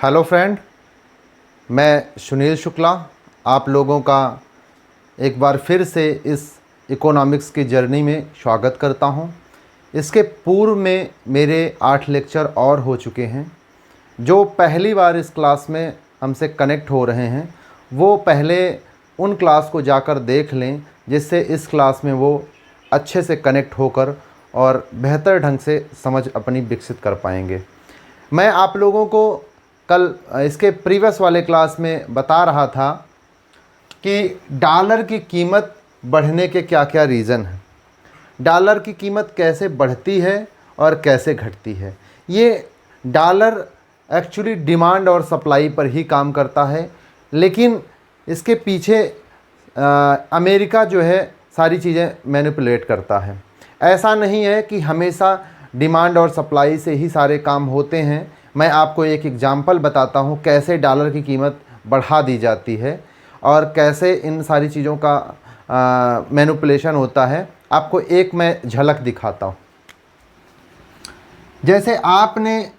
Hello friend, मैं सुनील शुक्ला आप लोगों का एक बार फिर से इस इकोनॉमिक्स की जर्नी में स्वागत करता हूं। इसके पूर्व में मेरे 8 लेक्चर और हो चुके हैं। जो पहली बार इस क्लास में हमसे कनेक्ट हो रहे हैं वो पहले उन क्लास को जाकर देख लें, जिससे इस क्लास में वो अच्छे से कनेक्ट होकर और बेहतर ढंग से समझ अपनी विकसित कर पाएंगे। मैं आप लोगों को कल इसके प्रीवियस वाले क्लास में बता रहा था कि डॉलर की कीमत बढ़ने के क्या क्या रीज़न हैं, डॉलर की कीमत कैसे बढ़ती है और कैसे घटती है। ये डॉलर एक्चुअली डिमांड और सप्लाई पर ही काम करता है, लेकिन इसके पीछे अमेरिका जो है सारी चीज़ें मैनिपुलेट करता है। ऐसा नहीं है कि हमेशा डिमांड और सप्लाई से ही सारे काम होते हैं। मैं आपको एक एग्जांपल बताता हूँ कैसे डॉलर की कीमत बढ़ा दी जाती है और कैसे इन सारी चीज़ों का मैनिपुलेशन होता है। आपको एक मैं झलक दिखाता हूँ। जैसे आपने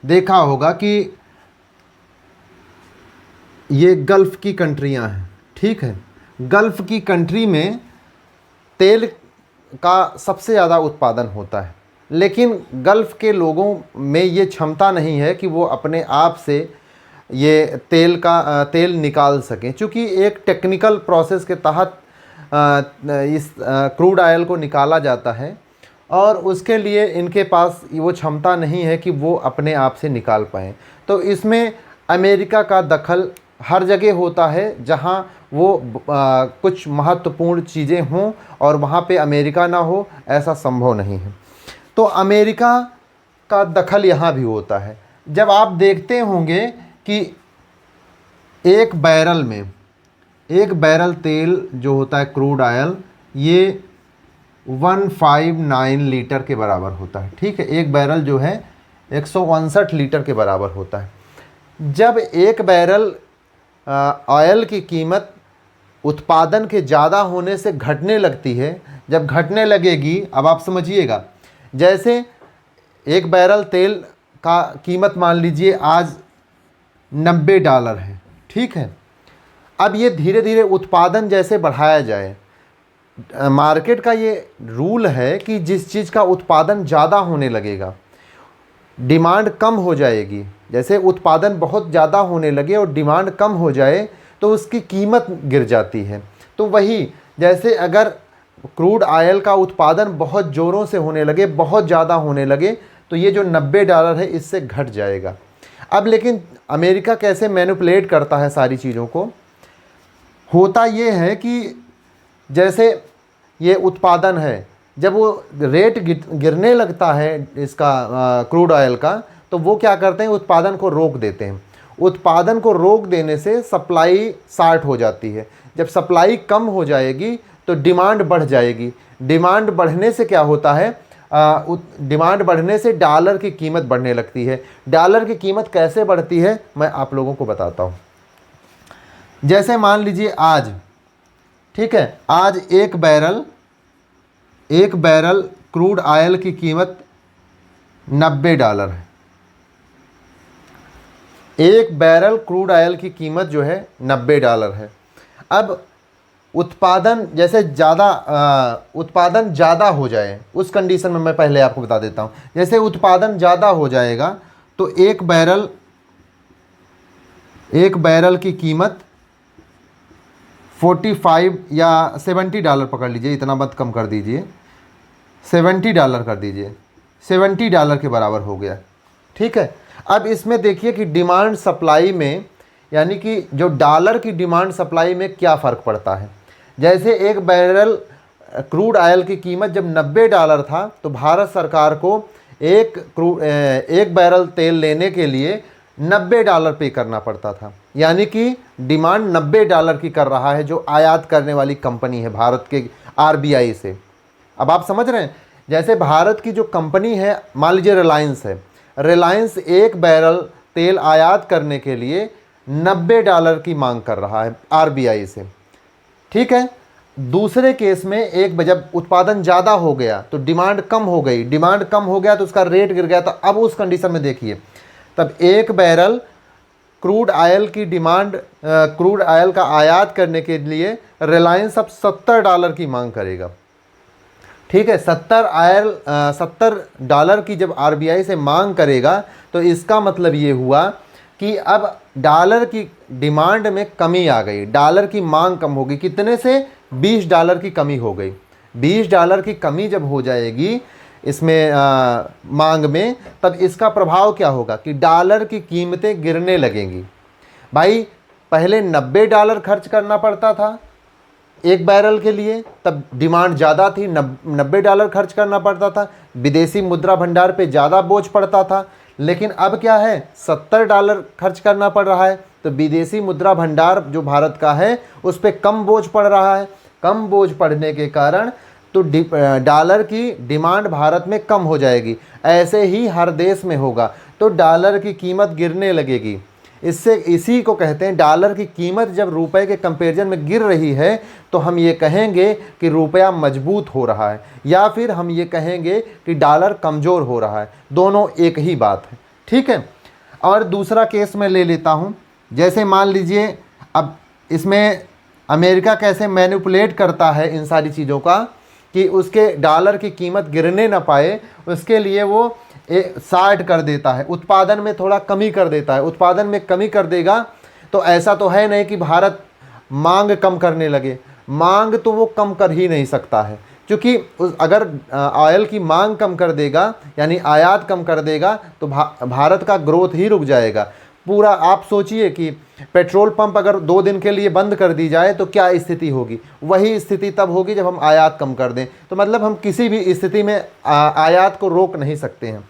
देखा होगा कि ये गल्फ़ की कंट्रियाँ हैं, ठीक है। गल्फ़ की कंट्री में तेल का सबसे ज़्यादा उत्पादन होता है, लेकिन गल्फ़ के लोगों में ये क्षमता नहीं है कि वो अपने आप से ये तेल निकाल सकें, क्योंकि एक टेक्निकल प्रोसेस के तहत इस क्रूड ऑयल को निकाला जाता है और उसके लिए इनके पास वो क्षमता नहीं है कि वो अपने आप से निकाल पाएँ। तो इसमें अमेरिका का दखल हर जगह होता है जहाँ वो कुछ महत्वपूर्ण चीज़ें हों और वहाँ पे अमेरिका ना हो, ऐसा संभव नहीं है। तो अमेरिका का दखल यहाँ भी होता है। जब आप देखते होंगे कि एक बैरल तेल जो होता है क्रूड ऑयल, ये 159 लीटर के बराबर होता है, ठीक है। एक बैरल जो है 159 लीटर के बराबर होता है। जब एक बैरल ऑयल की कीमत उत्पादन के ज़्यादा होने से घटने लगती है, जब घटने लगेगी, अब आप समझिएगा, जैसे एक बैरल तेल का कीमत मान लीजिए आज $90 है, ठीक है। अब ये धीरे धीरे उत्पादन जैसे बढ़ाया जाए, मार्केट का ये रूल है कि जिस चीज़ का उत्पादन ज़्यादा होने लगेगा डिमांड कम हो जाएगी। जैसे उत्पादन बहुत ज़्यादा होने लगे और डिमांड कम हो जाए तो उसकी कीमत गिर जाती है। तो वही जैसे अगर क्रूड ऑयल का उत्पादन बहुत ज़ोरों से होने लगे, बहुत ज़्यादा होने लगे, तो ये जो $90 है इससे घट जाएगा। अब लेकिन अमेरिका कैसे मैनिपुलेट करता है सारी चीज़ों को, होता ये है कि जैसे ये उत्पादन है, जब वो रेट गिरने लगता है इसका क्रूड ऑयल का, तो वो क्या करते हैं, उत्पादन को रोक देते हैं। उत्पादन को रोक देने से सप्लाई शार्ट हो जाती है। जब सप्लाई कम हो जाएगी तो डिमांड बढ़ जाएगी। डिमांड बढ़ने से क्या होता है, डिमांड बढ़ने से डॉलर की कीमत बढ़ने लगती है। डॉलर की कीमत कैसे बढ़ती है मैं आप लोगों को बताता हूँ। जैसे मान लीजिए आज, ठीक है, आज एक बैरल क्रूड ऑयल की कीमत $90 है। एक बैरल क्रूड ऑयल की कीमत जो है $90 है। अब उत्पादन जैसे उत्पादन ज़्यादा हो जाए, उस कंडीशन में मैं पहले आपको बता देता हूँ। जैसे उत्पादन ज़्यादा हो जाएगा तो एक बैरल की कीमत 45 या $70 पकड़ लीजिए, इतना मत कम कर दीजिए, $70 कर दीजिए, $70 के बराबर हो गया, ठीक है। अब इसमें देखिए कि डिमांड सप्लाई में, यानी कि जो डॉलर की डिमांड सप्लाई में क्या फ़र्क पड़ता है। जैसे एक बैरल क्रूड ऑयल की कीमत जब $90 था तो भारत सरकार को एक बैरल तेल लेने के लिए $90 पे करना पड़ता था। यानी कि डिमांड $90 की कर रहा है जो आयात करने वाली कंपनी है भारत के RBI से। अब आप समझ रहे हैं, जैसे भारत की जो कंपनी है, मान लीजिए रिलायंस है, रिलायंस एक बैरल तेल आयात करने के लिए $90 की मांग कर रहा है RBI से, ठीक है। दूसरे केस में जब उत्पादन ज़्यादा हो गया तो डिमांड कम हो गई, डिमांड कम हो गया तो उसका रेट गिर गया। तो अब उस कंडीशन में देखिए, तब एक बैरल क्रूड ऑयल की डिमांड, क्रूड ऑयल का आयात करने के लिए रिलायंस अब $70 की मांग करेगा। ठीक है, $70 की जब आरबीआई से मांग करेगा तो इसका मतलब ये हुआ कि अब डॉलर की डिमांड में कमी आ गई, डॉलर की मांग कम होगी। कितने से? $20 की कमी हो गई। $20 की कमी जब हो जाएगी इसमें मांग में, तब इसका प्रभाव क्या होगा कि डॉलर की कीमतें गिरने लगेंगी। भाई पहले $90 खर्च करना पड़ता था एक बैरल के लिए, तब डिमांड ज़्यादा थी, $90 खर्च करना पड़ता था, विदेशी मुद्रा भंडार पे ज़्यादा बोझ पड़ता था। लेकिन अब क्या है, $70 खर्च करना पड़ रहा है, तो विदेशी मुद्रा भंडार जो भारत का है उस पर कम बोझ पड़ रहा है। कम बोझ पड़ने के कारण तो डॉलर की डिमांड भारत में कम हो जाएगी। ऐसे ही हर देश में होगा तो डॉलर की कीमत गिरने लगेगी। इसी को कहते हैं, डॉलर की कीमत जब रुपए के कंपैरिजन में गिर रही है तो हम ये कहेंगे कि रुपया मजबूत हो रहा है, या फिर हम ये कहेंगे कि डॉलर कमज़ोर हो रहा है। दोनों एक ही बात है। ठीक है, और दूसरा केस मैं ले लेता हूँ। जैसे मान लीजिए अब इसमें अमेरिका कैसे मैनिपुलेट करता है इन सारी चीज़ों का कि उसके डॉलर की कीमत गिरने ना पाए, उसके लिए वो 60 कर देता है, उत्पादन में थोड़ा कमी कर देता है। उत्पादन में कमी कर देगा तो ऐसा तो है नहीं कि भारत मांग कम करने लगे, मांग तो वो कम कर ही नहीं सकता है, क्योंकि अगर ऑयल की मांग कम कर देगा यानी आयात कम कर देगा तो भारत का ग्रोथ ही रुक जाएगा पूरा। आप सोचिए कि पेट्रोल पंप अगर 2 दिन के लिए बंद कर दी जाए तो क्या स्थिति होगी। वही स्थिति तब होगी जब हम आयात कम कर दें। तो मतलब हम किसी भी स्थिति में आयात को रोक नहीं सकते हैं।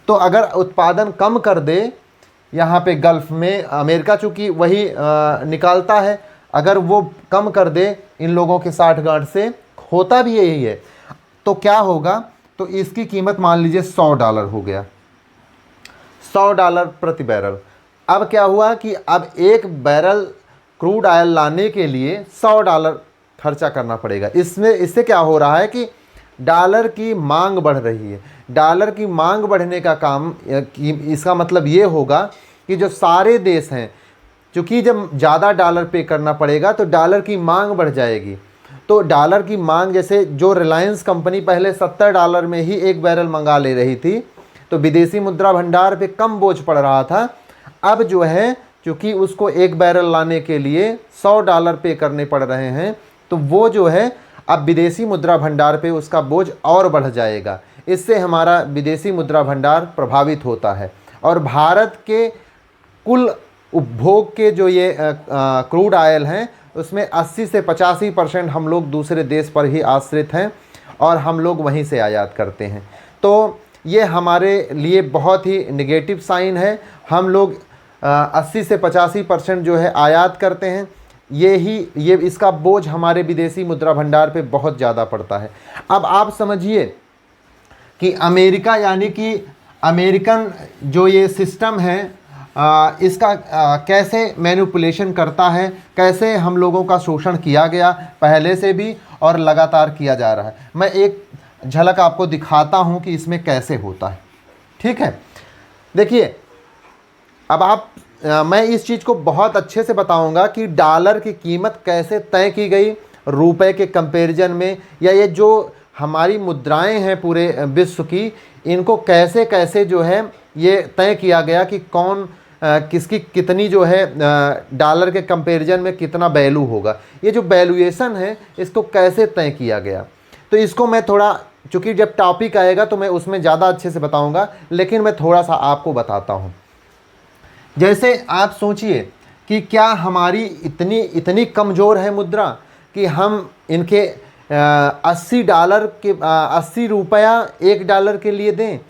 तो अगर उत्पादन कम कर दे यहाँ पे गल्फ़ में, अमेरिका चूँकि वही निकालता है, अगर वो कम कर दे इन लोगों के साठगांठ से, होता भी यही है, तो क्या होगा, तो इसकी कीमत मान लीजिए $100 हो गया, $100 प्रति बैरल। अब क्या हुआ कि अब एक बैरल क्रूड ऑयल लाने के लिए $100 खर्चा करना पड़ेगा। इससे क्या हो रहा है कि डॉलर की मांग बढ़ रही है। डॉलर की मांग बढ़ने का काम, इसका मतलब ये होगा कि जो सारे देश हैं, चूँकि जब ज़्यादा डॉलर पे करना पड़ेगा तो डॉलर की मांग बढ़ जाएगी। तो डॉलर की मांग, जैसे जो रिलायंस कंपनी पहले $70 में ही एक बैरल मंगा ले रही थी, तो विदेशी मुद्रा भंडार पे कम बोझ पड़ रहा था। अब जो है चूँकि उसको एक बैरल लाने के लिए $100 पे करने पड़ रहे हैं, तो वो जो है अब विदेशी मुद्रा भंडार पे उसका बोझ और बढ़ जाएगा। इससे हमारा विदेशी मुद्रा भंडार प्रभावित होता है और भारत के कुल उपभोग के जो ये क्रूड ऑयल हैं उसमें 80 से 85% हम लोग दूसरे देश पर ही आश्रित हैं और हम लोग वहीं से आयात करते हैं। तो ये हमारे लिए बहुत ही नेगेटिव साइन है। हम लोग 80 से 85% जो है आयात करते हैं, ये इसका बोझ हमारे विदेशी मुद्रा भंडार पे बहुत ज़्यादा पड़ता है। अब आप समझिए कि अमेरिका यानी कि अमेरिकन जो ये सिस्टम है इसका कैसे मैनिपुलेशन करता है, कैसे हम लोगों का शोषण किया गया पहले से भी और लगातार किया जा रहा है। मैं एक झलक आपको दिखाता हूँ कि इसमें कैसे होता है। ठीक है, देखिए अब मैं इस चीज़ को बहुत अच्छे से बताऊंगा कि डॉलर की कीमत कैसे तय की गई रुपए के कंपैरिजन में, या ये जो हमारी मुद्राएं हैं पूरे विश्व की, इनको कैसे कैसे जो है ये तय किया गया कि कौन किसकी कितनी जो है डॉलर के कंपैरिजन में कितना वैल्यू होगा। ये जो वैल्यूएशन है इसको कैसे तय किया गया, तो इसको मैं थोड़ा, चूँकि जब टॉपिक आएगा तो मैं उसमें ज़्यादा अच्छे से बताऊँगा, लेकिन मैं थोड़ा सा आपको बताता हूँ। जैसे आप सोचिए कि क्या हमारी इतनी कमज़ोर है मुद्रा कि हम इनके $80 के 80 रुपया $1 के लिए दें।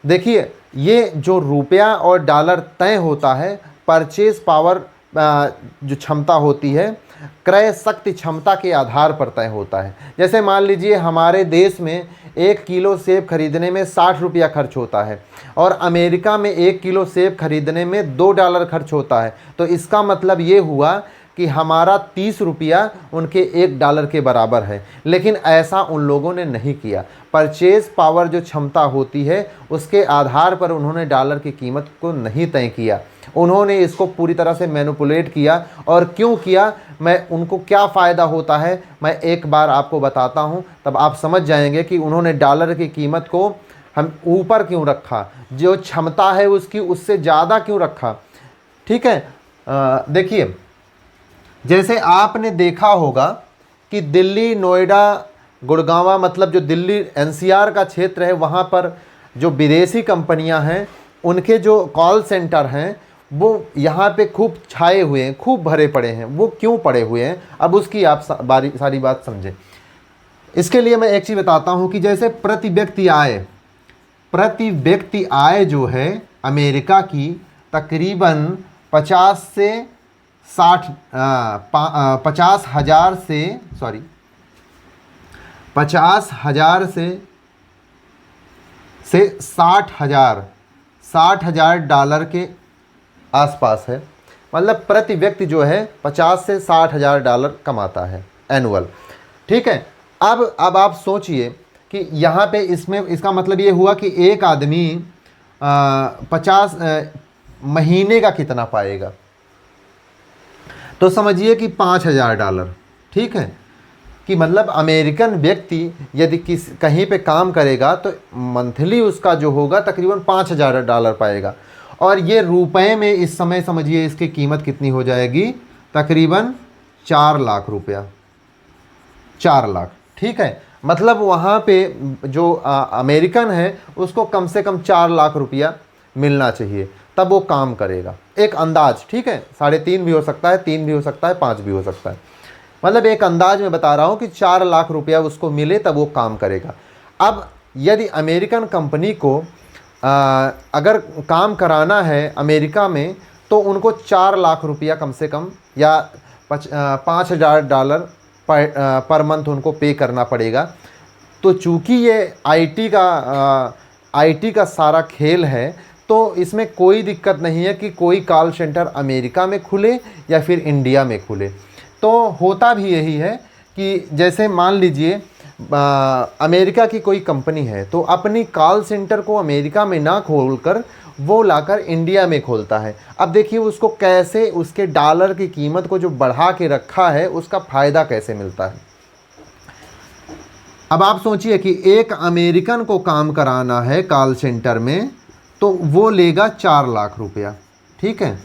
देखिए ये जो रुपया और डॉलर तय होता है, परचेज पावर जो क्षमता होती है, क्रय शक्ति क्षमता के आधार पर तय होता है। जैसे मान लीजिए हमारे देश में 1 किलो सेब खरीदने में $60 खर्च होता है और अमेरिका में 1 किलो सेब खरीदने में $2 खर्च होता है। तो इसका मतलब ये हुआ कि हमारा 30 रुपया उनके 1 डॉलर के बराबर है, लेकिन ऐसा उन लोगों ने नहीं किया। परचेज पावर जो क्षमता होती है उसके आधार पर उन्होंने डॉलर की कीमत को नहीं तय किया, उन्होंने इसको पूरी तरह से मैनिपुलेट किया। और क्यों किया, मैं उनको क्या फ़ायदा होता है मैं एक बार आपको बताता हूँ, तब आप समझ जाएंगे कि उन्होंने डॉलर की कीमत को हम ऊपर क्यों रखा, जो क्षमता है उसकी उससे ज़्यादा क्यों रखा। ठीक है, देखिए जैसे आपने देखा होगा कि दिल्ली, नोएडा, गुड़गांव, मतलब जो दिल्ली एनसीआर का क्षेत्र है, वहाँ पर जो विदेशी कंपनियां हैं उनके जो कॉल सेंटर हैं वो यहाँ पे खूब छाए हुए हैं, खूब भरे पड़े हैं। वो क्यों पड़े हुए हैं, अब उसकी आप सारी बात समझें। इसके लिए मैं एक चीज़ बताता हूँ कि जैसे प्रति व्यक्ति आय जो है अमेरिका की तकरीबन 50 हजार से 60 हजार डॉलर के आसपास है। मतलब प्रति व्यक्ति जो है 50 से 60 हजार डॉलर कमाता है एनुअल। ठीक है, अब आप सोचिए कि यहाँ पे इसमें इसका मतलब ये हुआ कि एक आदमी 50 महीने का कितना पाएगा, तो समझिए कि 5,000 डॉलर। ठीक है, कि मतलब अमेरिकन व्यक्ति यदि कहीं पे काम करेगा तो मंथली उसका जो होगा तकरीबन 5,000 डॉलर पाएगा। और ये रुपए में इस समय समझिए इसकी कीमत कितनी हो जाएगी, तकरीबन 4 लाख रुपया, 4 लाख। ठीक है, मतलब वहाँ पे जो अमेरिकन है उसको कम से कम 4 लाख रुपया मिलना चाहिए, तब वो काम करेगा। एक अंदाज, ठीक है, 3.5 भी हो सकता है, 3 भी हो सकता है, 5 भी हो सकता है, मतलब एक अंदाज में बता रहा हूँ कि 4 लाख रुपया उसको मिले तब वो काम करेगा। अब यदि अमेरिकन कंपनी को अगर काम कराना है अमेरिका में तो उनको 4 लाख रुपया कम से कम या 5,000 डॉलर पर मंथ उनको पे करना पड़ेगा। तो चूँकि ये आईटी का सारा खेल है तो इसमें कोई दिक्कत नहीं है कि कोई कॉल सेंटर अमेरिका में खुले या फिर इंडिया में खुले। तो होता भी यही है कि जैसे मान लीजिए अमेरिका की कोई कंपनी है तो अपनी कॉल सेंटर को अमेरिका में ना खोलकर वो लाकर इंडिया में खोलता है। अब देखिए उसको कैसे उसके डॉलर की कीमत को जो बढ़ा के रखा है उसका फ़ायदा कैसे मिलता है। अब आप सोचिए कि एक अमेरिकन को काम कराना है कॉल सेंटर में तो वो लेगा 4 लाख रुपया। ठीक है,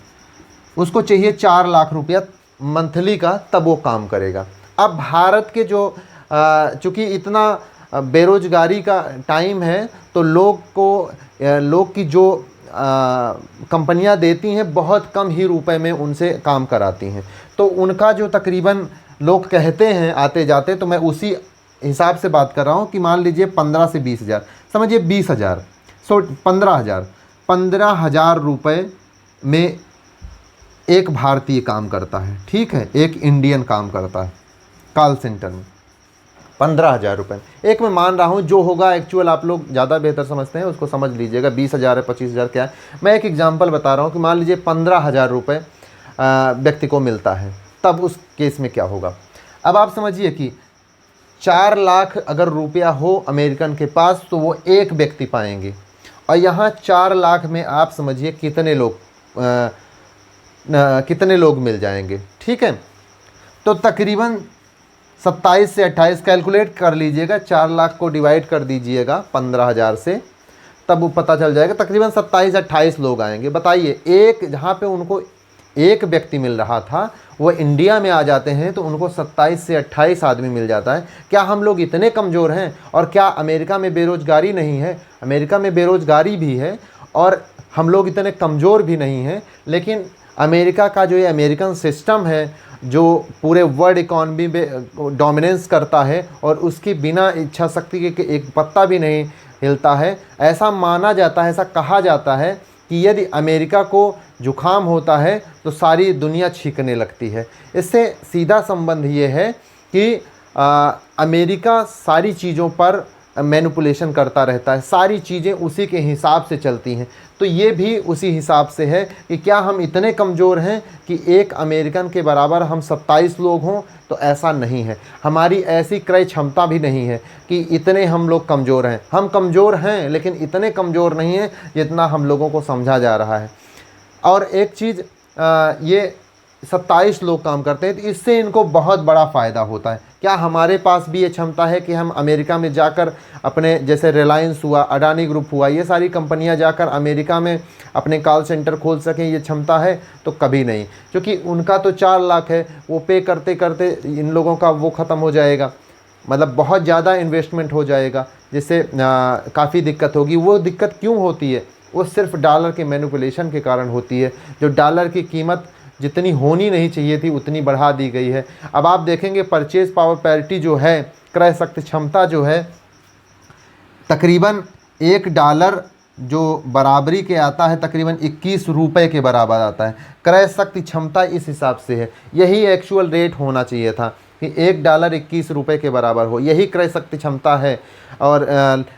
उसको चाहिए 4 लाख रुपया मंथली का, तब वो काम करेगा। अब भारत के जो चूँकि इतना बेरोजगारी का टाइम है तो लोग की जो कंपनियां देती हैं बहुत कम ही रुपए में उनसे काम कराती हैं, तो उनका जो तकरीबन लोग कहते हैं आते जाते, तो मैं उसी हिसाब से बात कर रहा हूँ कि मान लीजिए 15 से 20 हज़ार, समझिए 20,000, 15,000 रुपये में एक भारतीय काम करता है। ठीक है, एक इंडियन काम करता है कॉल सेंटर में 15,000 रुपये। एक मैं मान रहा हूँ जो होगा एक्चुअल आप लोग ज़्यादा बेहतर समझते हैं उसको समझ लीजिएगा, 20,000 है 25,000 क्या है। मैं एक एग्जांपल बता रहा हूँ कि मान लीजिए 15,000 रुपये व्यक्ति को मिलता है, तब उस केस में क्या होगा। अब आप समझिए कि 4 लाख अगर रुपया हो अमेरिकन के पास तो वो एक व्यक्ति पाएंगे, और यहाँ 4 लाख में आप समझिए कितने लोग मिल जाएंगे। ठीक है, तो तकरीबन 27 से 28 कैलकुलेट कर लीजिएगा, 4 लाख को डिवाइड कर दीजिएगा 15,000 से, तब वो पता चल जाएगा तकरीबन 27-28 लोग आएंगे। बताइए, एक जहाँ पे उनको एक व्यक्ति मिल रहा था वो इंडिया में आ जाते हैं तो उनको 27 से 28 आदमी मिल जाता है। क्या हम लोग इतने कमज़ोर हैं? और क्या अमेरिका में बेरोज़गारी नहीं है? अमेरिका में बेरोज़गारी भी है और हम लोग इतने कमज़ोर भी नहीं हैं, लेकिन अमेरिका का जो ये अमेरिकन सिस्टम है जो पूरे वर्ल्ड इकॉनमी में डोमिनेंस करता है और उसकी बिना इच्छा शक्ति के एक पत्ता भी नहीं हिलता है। ऐसा माना जाता है, ऐसा कहा जाता है कि यदि अमेरिका को जुखाम होता है तो सारी दुनिया छींकने लगती है। इससे सीधा संबंध ये है कि अमेरिका सारी चीज़ों पर मैनिपुलेशन करता रहता है, सारी चीज़ें उसी के हिसाब से चलती हैं। तो ये भी उसी हिसाब से है कि क्या हम इतने कमज़ोर हैं कि एक अमेरिकन के बराबर हम 27 लोग हों, तो ऐसा नहीं है। हमारी ऐसी क्रय क्षमता भी नहीं है कि इतने हम लोग कमज़ोर हैं। हम कमज़ोर हैं लेकिन इतने कमज़ोर नहीं हैं जितना हम लोगों को समझा जा रहा है। और एक चीज़, ये 27 लोग काम करते हैं तो इससे इनको बहुत बड़ा फ़ायदा होता है। क्या हमारे पास भी ये क्षमता है कि हम अमेरिका में जाकर अपने, जैसे रिलायंस हुआ, अडानी ग्रुप हुआ, ये सारी कंपनियां जाकर अमेरिका में अपने कॉल सेंटर खोल सकें? ये क्षमता है? तो कभी नहीं, क्योंकि उनका तो 4 लाख है, वो पे करते करते इन लोगों का वो ख़त्म हो जाएगा, मतलब बहुत ज़्यादा इन्वेस्टमेंट हो जाएगा, जिससे काफ़ी दिक्कत होगी। वो दिक्कत क्यों होती है? वो सिर्फ डॉलर के मैनिपुलेशन के कारण होती है। जो डॉलर की कीमत जितनी होनी नहीं चाहिए थी उतनी बढ़ा दी गई है। अब आप देखेंगे परचेज पावर पैरिटी जो है, क्रय शक्ति क्षमता जो है, तकरीबन $1 जो बराबरी के आता है तकरीबन 21 रुपये के बराबर आता है। क्रय शक्ति क्षमता इस हिसाब से है। यही एक्चुअल रेट होना चाहिए था कि $1 21 रुपये के बराबर हो, यही क्रय शक्ति क्षमता है। और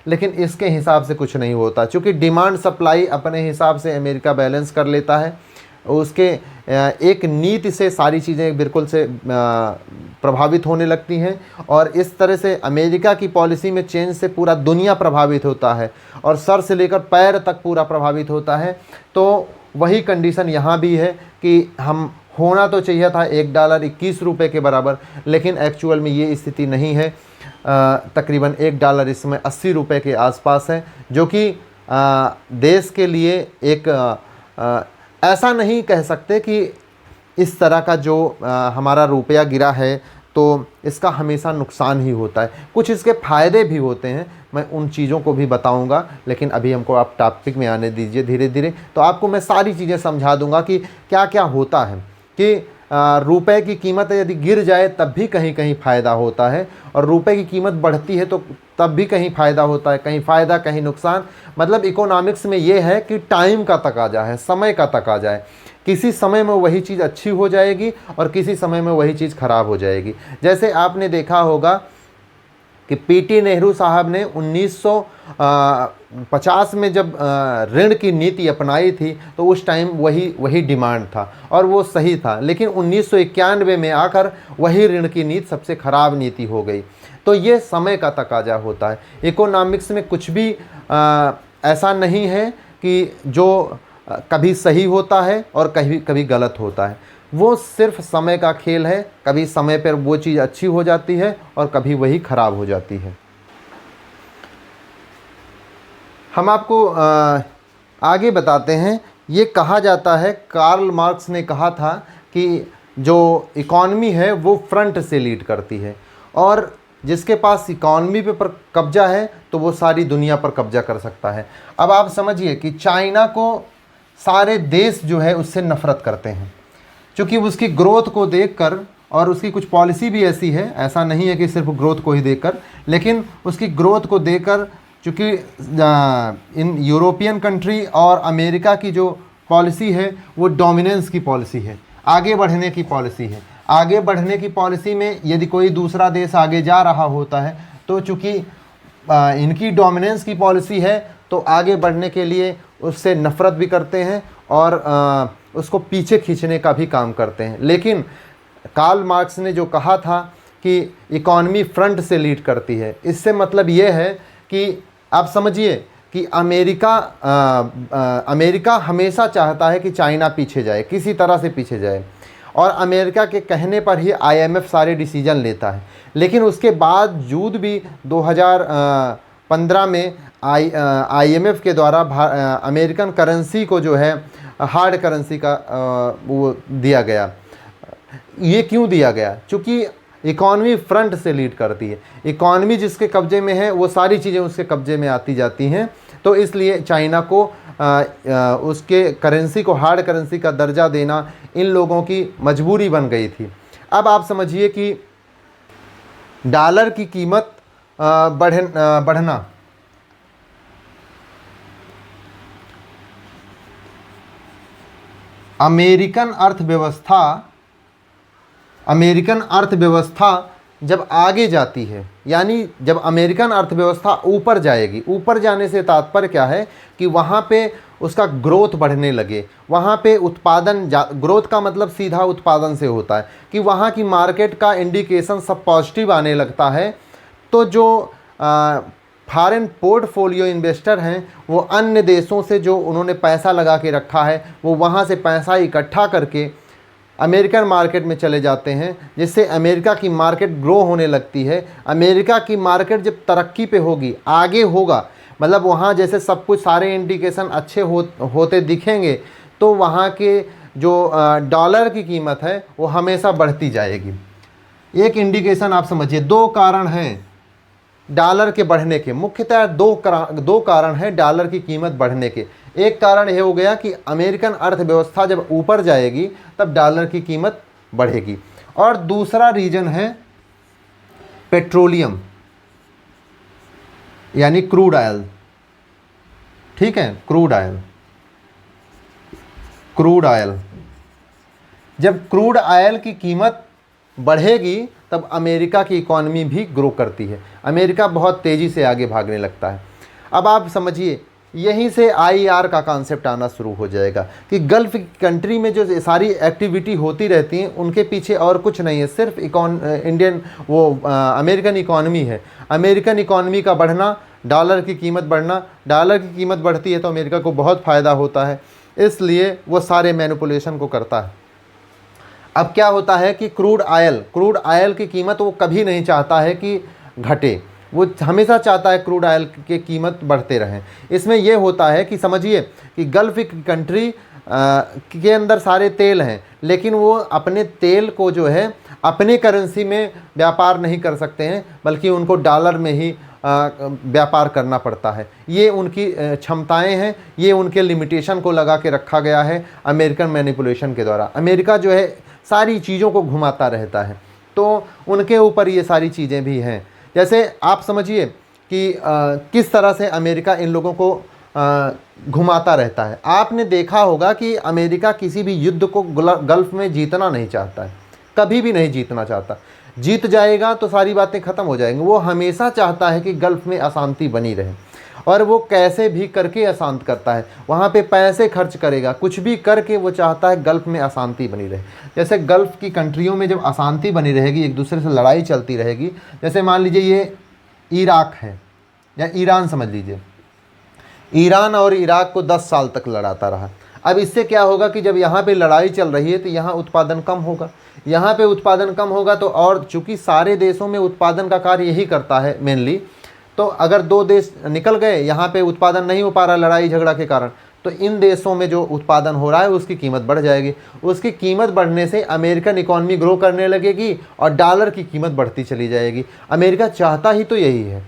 लेकिन इसके हिसाब से कुछ नहीं होता, क्योंकि डिमांड सप्लाई अपने हिसाब से अमेरिका बैलेंस कर लेता है। उसके एक नीति से सारी चीज़ें बिल्कुल से प्रभावित होने लगती हैं, और इस तरह से अमेरिका की पॉलिसी में चेंज से पूरा दुनिया प्रभावित होता है और सर से लेकर पैर तक पूरा प्रभावित होता है। तो वही कंडीशन यहाँ भी है कि हम होना तो चाहिए था $1 21 रुपये के बराबर, लेकिन एक्चुअल में ये स्थिति नहीं है। तकरीबन $1 इस समय 80 रुपये के आसपास है, जो कि देश के लिए एक ऐसा नहीं कह सकते कि इस तरह का जो हमारा रुपया गिरा है तो इसका हमेशा नुकसान ही होता है। कुछ इसके फ़ायदे भी होते हैं, मैं उन चीज़ों को भी बताऊंगा, लेकिन अभी हमको आप टॉपिक में आने दीजिए धीरे धीरे, तो आपको मैं सारी चीज़ें समझा दूंगा कि क्या क्या होता है। कि रुपए की कीमत यदि गिर जाए तब भी कहीं कहीं फ़ायदा होता है, और रुपए की कीमत बढ़ती है तो तब भी कहीं फ़ायदा होता है, कहीं फ़ायदा कहीं नुकसान। मतलब इकोनॉमिक्स में ये है कि टाइम का तकाजा है, समय का तकाजा है। किसी समय में वही चीज़ अच्छी हो जाएगी और किसी समय में वही चीज़ ख़राब हो जाएगी। जैसे आपने देखा होगा कि पीटी नेहरू साहब ने 1950 में जब ऋण की नीति अपनाई थी तो उस टाइम वही डिमांड था और वो सही था, लेकिन 1991 में आकर वही ऋण की नीति सबसे ख़राब नीति हो गई। तो ये समय का तकाजा होता है। इकोनॉमिक्स में कुछ भी ऐसा नहीं है कि जो कभी सही होता है और कभी गलत होता है, वो सिर्फ समय का खेल है। कभी समय पर वो चीज़ अच्छी हो जाती है और कभी वही ख़राब हो जाती है। हम आपको आगे बताते हैं। ये कहा जाता है, कार्ल मार्क्स ने कहा था कि जो इकॉनमी है वो फ्रंट से लीड करती है, और जिसके पास इकॉनमी पे पर कब्जा है तो वो सारी दुनिया पर कब्जा कर सकता है। अब आप समझिए कि चाइना को सारे देश जो है उससे नफ़रत करते हैं, क्योंकि उसकी ग्रोथ को देखकर, और उसकी कुछ पॉलिसी भी ऐसी है, ऐसा नहीं है कि सिर्फ ग्रोथ को ही देखकर, लेकिन उसकी ग्रोथ को देखकर, चूँकि इन यूरोपियन कंट्री और अमेरिका की जो पॉलिसी है वो डोमिनेंस की पॉलिसी है, आगे बढ़ने की पॉलिसी है। आगे बढ़ने की पॉलिसी में यदि कोई दूसरा देश आगे जा रहा होता है तो चूँकि इनकी डोमिनेंस की पॉलिसी है तो आगे बढ़ने के लिए उससे नफ़रत भी करते हैं और उसको पीछे खींचने का भी काम करते हैं। लेकिन कार्ल मार्क्स ने जो कहा था कि इकॉनमी फ्रंट से लीड करती है, इससे मतलब ये है कि आप समझिए कि अमेरिका हमेशा चाहता है कि चाइना पीछे जाए, किसी तरह से पीछे जाए, और अमेरिका के कहने पर ही IMF सारे डिसीजन लेता है। लेकिन उसके बावजूद भी 2015 में IMF के द्वारा अमेरिकन करेंसी को जो है हार्ड करेंसी का वो दिया गया। ये क्यों दिया गया? क्योंकि इकॉनमी फ्रंट से लीड करती है। इकॉनमी जिसके कब्जे में है वो सारी चीज़ें उसके कब्जे में आती जाती हैं, तो इसलिए चाइना को उसके करेंसी को हार्ड करेंसी का दर्जा देना इन लोगों की मजबूरी बन गई थी। अब आप समझिए कि डॉलर की कीमत बढ़ना, अमेरिकन अर्थव्यवस्था जब आगे जाती है, यानी जब अमेरिकन अर्थव्यवस्था ऊपर जाएगी, ऊपर जाने से तात्पर्य क्या है कि वहाँ पे उसका ग्रोथ बढ़ने लगे, वहाँ पे उत्पादन, ग्रोथ का मतलब सीधा उत्पादन से होता है कि वहाँ की मार्केट का इंडिकेशन सब पॉजिटिव आने लगता है, तो जो फॉरेन पोर्टफोलियो इन्वेस्टर हैं वो अन्य देशों से जो उन्होंने पैसा लगा के रखा है वो वहाँ से पैसा इकट्ठा करके अमेरिकन मार्केट में चले जाते हैं, जिससे अमेरिका की मार्केट ग्रो होने लगती है। अमेरिका की मार्केट जब तरक्की पे होगी, आगे होगा, मतलब वहाँ जैसे सब कुछ सारे इंडिकेशन अच्छे होते दिखेंगे, तो वहाँ के जो डॉलर की कीमत है वो हमेशा बढ़ती जाएगी। एक इंडिकेशन आप समझिए, दो कारण हैं डॉलर के बढ़ने के, मुख्यतः दो कारण हैं डॉलर की कीमत बढ़ने के। एक कारण यह हो गया कि अमेरिकन अर्थव्यवस्था जब ऊपर जाएगी तब डॉलर की कीमत बढ़ेगी, और दूसरा रीजन है पेट्रोलियम यानी क्रूड ऑयल। ठीक है, क्रूड ऑयल जब क्रूड ऑयल की कीमत बढ़ेगी तब अमेरिका की इकॉनमी भी ग्रो करती है, अमेरिका बहुत तेज़ी से आगे भागने लगता है। अब आप समझिए, यहीं से आईआर का कॉन्सेप्ट आना शुरू हो जाएगा कि गल्फ़ कंट्री में जो सारी एक्टिविटी होती रहती हैं उनके पीछे और कुछ नहीं है, सिर्फ अमेरिकन इकॉनमी है। अमेरिकन इकॉनमी का बढ़ना, डॉलर की कीमत बढ़ना, डॉलर की कीमत बढ़ती है तो अमेरिका को बहुत फ़ायदा होता है, इसलिए वो सारे मैनिपुलेशन को करता है। अब क्या होता है कि क्रूड ऑयल की कीमत वो कभी नहीं चाहता है कि घटे, वो हमेशा चाहता है क्रूड ऑयल की कीमत बढ़ते रहें। इसमें यह होता है कि समझिए कि गल्फ़ कंट्री के अंदर सारे तेल हैं, लेकिन वो अपने तेल को जो है अपने करेंसी में व्यापार नहीं कर सकते हैं, बल्कि उनको डॉलर में ही व्यापार करना पड़ता है। ये उनकी क्षमताएं हैं, ये उनके लिमिटेशन को लगा के रखा गया है अमेरिकन मैनिपुलेशन के द्वारा। अमेरिका जो है सारी चीज़ों को घुमाता रहता है, तो उनके ऊपर ये सारी चीज़ें भी हैं। जैसे आप समझिए कि किस तरह से अमेरिका इन लोगों को घुमाता रहता है। आपने देखा होगा कि अमेरिका किसी भी युद्ध को गल्फ़ में जीतना नहीं चाहता है, कभी भी नहीं जीतना चाहता। जीत जाएगा तो सारी बातें ख़त्म हो जाएंगी। वो हमेशा चाहता है कि गल्फ़ में अशांति बनी रहे, और वो कैसे भी करके अशांत करता है, वहाँ पे पैसे खर्च करेगा, कुछ भी करके वो चाहता है गल्फ़ में अशांति बनी रहे। जैसे गल्फ़ की कंट्रियों में जब अशांति बनी रहेगी, एक दूसरे से लड़ाई चलती रहेगी, जैसे मान लीजिए ये इराक है या ईरान समझ लीजिए, ईरान और इराक को 10 साल तक लड़ाता रहा। अब इससे क्या होगा कि जब यहाँ पे लड़ाई चल रही है तो यहाँ उत्पादन कम होगा, यहाँ पे उत्पादन कम होगा तो, और चूँकि सारे देशों में उत्पादन का कार्य यही करता है मेनली, तो अगर दो देश निकल गए, यहाँ पे उत्पादन नहीं हो पा रहा लड़ाई झगड़ा के कारण, तो इन देशों में जो उत्पादन हो रहा है उसकी कीमत बढ़ जाएगी। उसकी कीमत बढ़ने से अमेरिकन इकॉनमी ग्रो करने लगेगी और डॉलर की कीमत बढ़ती चली जाएगी। अमेरिका चाहता ही तो यही है,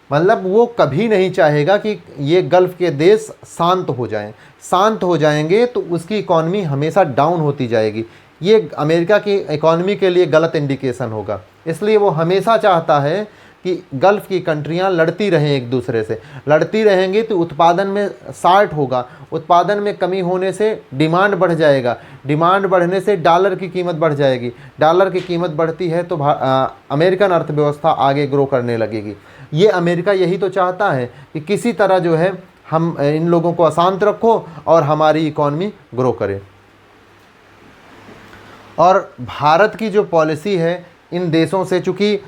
मतलब वो कभी नहीं चाहेगा कि ये गल्फ़ के देश शांत हो जाएं। शांत हो जाएंगे तो उसकी इकॉनमी हमेशा डाउन होती जाएगी। ये अमेरिका की इकॉनमी के लिए गलत इंडिकेशन होगा, इसलिए वो हमेशा चाहता है कि गल्फ़ की कंट्रियां लड़ती रहें, एक दूसरे से लड़ती रहेंगी तो उत्पादन में शार्ट होगा, उत्पादन में कमी होने से डिमांड बढ़ जाएगा, डिमांड बढ़ने से डॉलर की कीमत बढ़ जाएगी, डॉलर की कीमत बढ़ती है तो अमेरिकन अर्थव्यवस्था आगे ग्रो करने लगेगी। ये अमेरिका यही तो चाहता है कि किसी तरह जो है हम इन लोगों को अशांत रखो और हमारी इकॉनमी ग्रो करे। और भारत की जो पॉलिसी है इन देशों से, चूँकि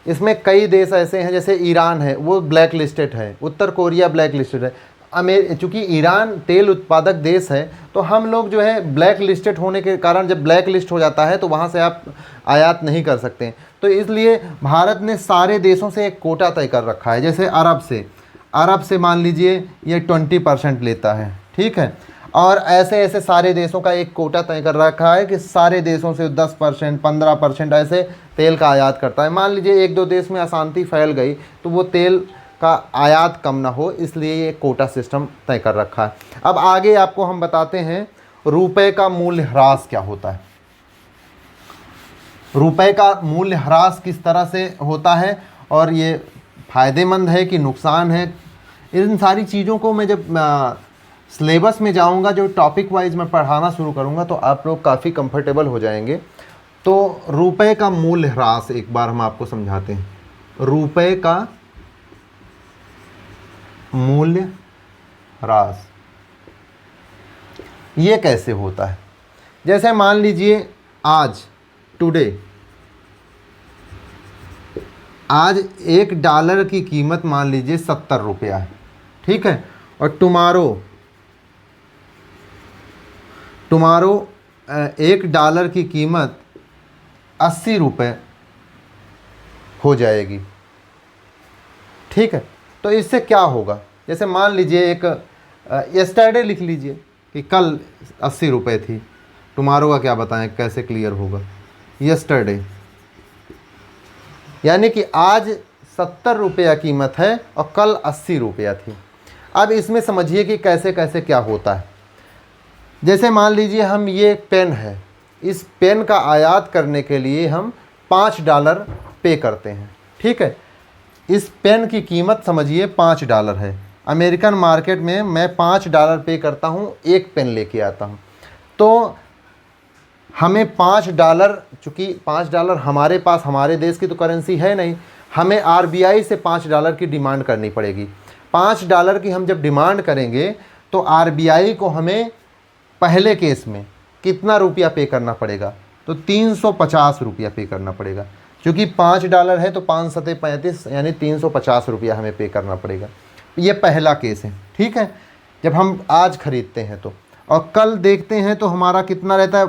इसमें कई देश ऐसे हैं, जैसे ईरान है वो ब्लैक लिस्टेड है, उत्तर कोरिया ब्लैक लिस्टेड है। चूँकि ईरान तेल उत्पादक देश है तो हम लोग जो है ब्लैक लिस्टेड होने के कारण, जब ब्लैक लिस्ट हो जाता है तो वहाँ से आप आयात नहीं कर सकते हैं। तो इसलिए भारत ने सारे देशों से एक कोटा तय कर रखा है। जैसे अरब से मान लीजिए ये 20% लेता है, ठीक है, और ऐसे ऐसे सारे देशों का एक कोटा तय कर रखा है कि सारे देशों से 10%, 15% ऐसे तेल का आयात करता है। मान लीजिए एक दो देश में अशांति फैल गई तो वो तेल का आयात कम ना हो, इसलिए ये कोटा सिस्टम तय कर रखा है। अब आगे आपको हम बताते हैं रुपए का मूल्य ह्रास क्या होता है। रुपए का मूल्य ह्रास किस तरह से होता है और ये फ़ायदेमंद है कि नुकसान है, इन सारी चीज़ों को मैं जब सिलेबस में जाऊंगा, जो टॉपिक वाइज मैं पढ़ाना शुरू करूंगा, तो आप लोग काफ़ी कंफर्टेबल हो जाएंगे। तो रुपए का मूल्य ह्रास एक बार हम आपको समझाते हैं। रुपए का मूल्य ह्रास ये कैसे होता है? जैसे मान लीजिए आज टुडे, आज $1 की कीमत मान लीजिए 70 रुपया है, ठीक है। और टुमारो $1 की कीमत 80 रुपये हो जाएगी, ठीक है। तो इससे क्या होगा? जैसे मान लीजिए एक यस्टरडे लिख लीजिए कि कल 80 रुपये थी। टुमारो का क्या बताएं कैसे क्लियर होगा? यस्टरडे यानी कि आज 70 रुपया कीमत है और कल 80 रुपया थी। अब इसमें समझिए कि कैसे कैसे क्या होता है। जैसे मान लीजिए हम ये पेन है, इस पेन का आयात करने के लिए हम $5 पे करते हैं, ठीक है। इस पेन की कीमत समझिए $5 है। अमेरिकन मार्केट में मैं $5 पे करता हूँ, एक पेन लेके आता हूँ। तो हमें $5, चूँकि $5 हमारे पास, हमारे देश की तो करेंसी है नहीं, हमें RBI से $5 की डिमांड करनी पड़ेगी। $5 की हम जब डिमांड करेंगे तो RBI को हमें पहले केस में कितना रुपया पे करना पड़ेगा? तो 350 रुपया पे करना पड़ेगा। क्योंकि $5 है तो 5 सते 35 यानी 350 रुपया हमें पे करना पड़ेगा। ये पहला केस है, ठीक है, जब हम आज ख़रीदते हैं तो। और कल देखते हैं तो हमारा कितना रहता है?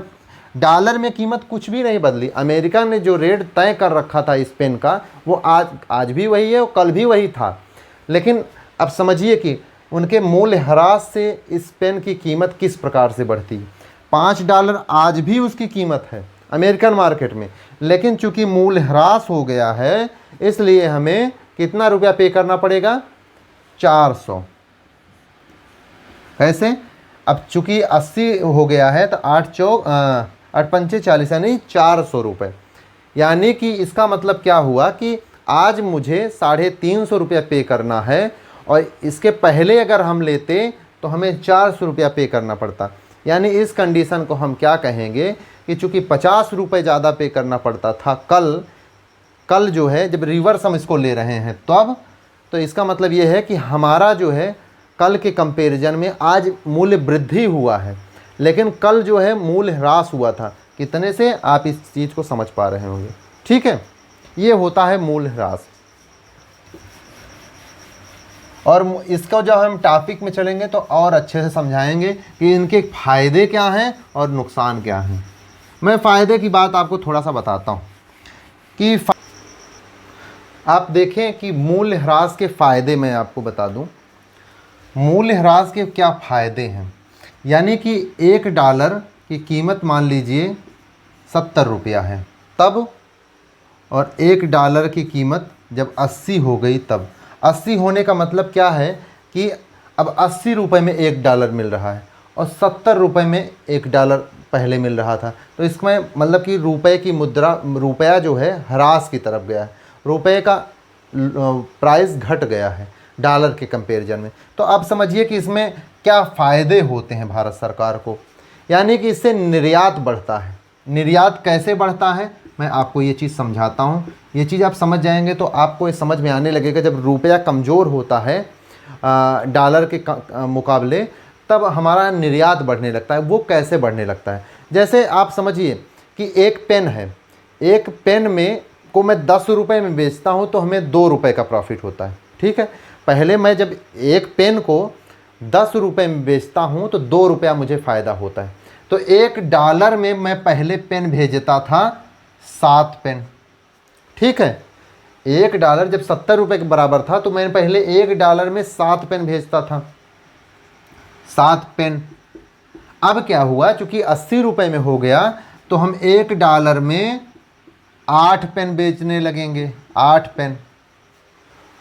डॉलर में कीमत कुछ भी नहीं बदली। अमेरिका ने जो रेट तय कर रखा था इस पेन का, वो आज भी वही है और कल भी वही था। लेकिन अब समझिए कि उनके मूल्य ह्रास से इस पेन की कीमत किस प्रकार से बढ़ती है। $5 आज भी उसकी कीमत है अमेरिकन मार्केट में, लेकिन चूंकि मूल्य ह्रास हो गया है इसलिए हमें कितना रुपया पे करना पड़ेगा? 400। कैसे? अब चूंकि 80 हो गया है तो 8 पंचे 40 यानी 400 रुपये। यानी कि इसका मतलब क्या हुआ कि आज मुझे 350 रुपया पे करना है और इसके पहले अगर हम लेते तो हमें 400 रुपया पे करना पड़ता। यानी इस कंडीशन को हम क्या कहेंगे कि चूँकि 50 रुपये ज़्यादा पे करना पड़ता था कल जो है, जब रिवर्स हम इसको ले रहे हैं तब, तो इसका मतलब ये है कि हमारा जो है कल के कंपैरिजन में आज मूल्य वृद्धि हुआ है, लेकिन कल जो है मूल्य ह्रास हुआ था। कितने से? आप इस चीज़ को समझ पा रहे होंगे, ठीक है। ये होता है मूल्य ह्रास। और इसको जब हम टॉपिक में चलेंगे तो और अच्छे से समझाएंगे कि इनके फ़ायदे क्या हैं और नुकसान क्या हैं। मैं फ़ायदे की बात आपको थोड़ा सा बताता हूँ कि आप देखें कि मूल्य ह्रास के फ़ायदे मैं आपको बता दूँ। मूल्य ह्रास के क्या फ़ायदे हैं? यानी कि $1 की कीमत मान लीजिए 70 रुपया है तब, और $1 की कीमत जब 80 हो गई तब। 80 होने का मतलब क्या है कि अब 80 रुपये में $1 मिल रहा है और 70 रुपये में $1 पहले मिल रहा था। तो इसमें मतलब कि रुपए की मुद्रा, रुपया जो है ह्रास की तरफ गया है, रुपए का प्राइस घट गया है डॉलर के कंपैरिजन में। तो अब समझिए कि इसमें क्या फ़ायदे होते हैं भारत सरकार को। यानी कि इससे निर्यात बढ़ता है। निर्यात कैसे बढ़ता है मैं आपको ये चीज़ समझाता हूँ। ये चीज़ आप समझ जाएंगे तो आपको ये समझ में आने लगेगा। जब रुपया कमज़ोर होता है डॉलर के मुकाबले, तब हमारा निर्यात बढ़ने लगता है। वो कैसे बढ़ने लगता है? जैसे आप समझिए कि एक पेन है, एक पेन में को मैं 10 रुपये में बेचता हूँ तो हमें 2 रुपये का प्रॉफिट होता है, ठीक है। पहले मैं जब एक पेन को 10 रुपये में बेचता हूँ तो 2 रुपया मुझे फ़ायदा होता है। तो $1 में मैं पहले पेन भेजता था 7 पेन, ठीक है। $1 जब 70 रुपये के बराबर था तो मैं पहले $1 में 7 पेन भेजता था, 7 पेन। अब क्या हुआ, चूँकि 80 रुपये में हो गया तो हम $1 में 8 पेन बेचने लगेंगे, 8 पेन।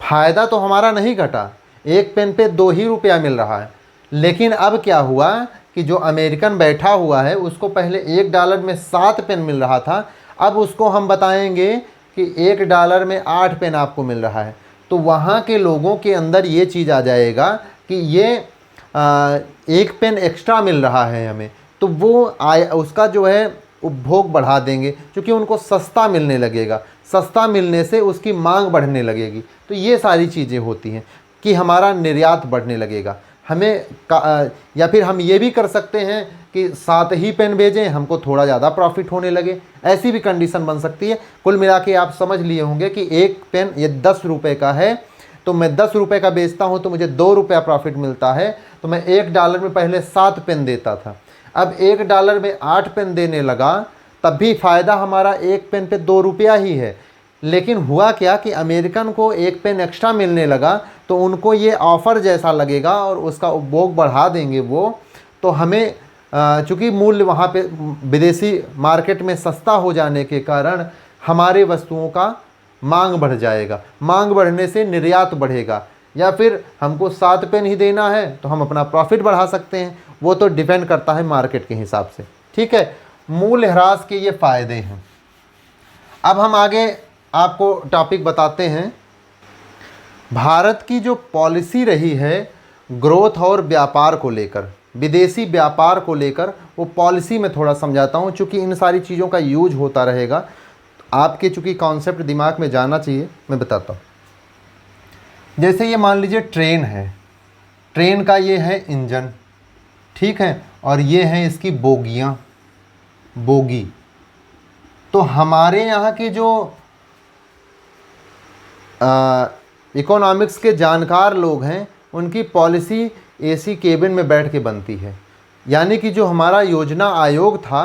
फ़ायदा तो हमारा नहीं घटा, एक पेन पे 2 ही रुपया मिल रहा है। लेकिन अब क्या हुआ कि जो अमेरिकन बैठा हुआ है उसको पहले $1 में 7 पेन मिल रहा था, अब उसको हम बताएंगे कि $1 में 8 पेन आपको मिल रहा है। तो वहाँ के लोगों के अंदर ये चीज़ आ जाएगा कि ये एक पेन एक्स्ट्रा मिल रहा है हमें, तो वो उसका जो है उपभोग बढ़ा देंगे, क्योंकि उनको सस्ता मिलने लगेगा, सस्ता मिलने से उसकी मांग बढ़ने लगेगी। तो ये सारी चीज़ें होती हैं कि हमारा निर्यात बढ़ने लगेगा। या फिर हम ये भी कर सकते हैं कि 7 ही पेन भेजें, हमको थोड़ा ज़्यादा प्रॉफिट होने लगे, ऐसी भी कंडीशन बन सकती है। कुल मिला के आप समझ लिए होंगे कि एक पेन ये 10 रुपये का है, तो मैं 10 रुपये का बेचता हूँ तो मुझे 2 रुपया प्रॉफिट मिलता है। तो मैं $1 में पहले 7 पेन देता था, अब $1 में 8 पेन देने लगा, तब भी फ़ायदा हमारा एक पेन पे 2 रुपया ही है। लेकिन हुआ क्या कि अमेरिकन को एक पेन एक्स्ट्रा मिलने लगा, तो उनको ये ऑफ़र जैसा लगेगा और उसका उपभोग बढ़ा देंगे वो। तो हमें चूँकि मूल्य वहाँ पे विदेशी मार्केट में सस्ता हो जाने के कारण हमारे वस्तुओं का मांग बढ़ जाएगा, मांग बढ़ने से निर्यात बढ़ेगा। या फिर हमको 7 पेन ही देना है तो हम अपना प्रॉफिट बढ़ा सकते हैं, वो तो डिपेंड करता है मार्केट के हिसाब से। ठीक है, मूल्य ह्रास के ये फ़ायदे हैं। अब हम आगे आपको टॉपिक बताते हैं। भारत की जो पॉलिसी रही है ग्रोथ और व्यापार को लेकर, विदेशी व्यापार को लेकर, वो पॉलिसी में थोड़ा समझाता हूँ, चूँकि इन सारी चीज़ों का यूज होता रहेगा, आपके चूँकि कॉन्सेप्ट दिमाग में जाना चाहिए, मैं बताता हूँ। जैसे ये मान लीजिए ट्रेन है, ट्रेन का ये है इंजन, ठीक है, और ये हैं इसकी बोगियाँ, बोगी। तो हमारे यहाँ के जो इकोनॉमिक्स के जानकार लोग हैं, उनकी पॉलिसी एसी केबिन में बैठ के बनती है। यानी कि जो हमारा योजना आयोग था,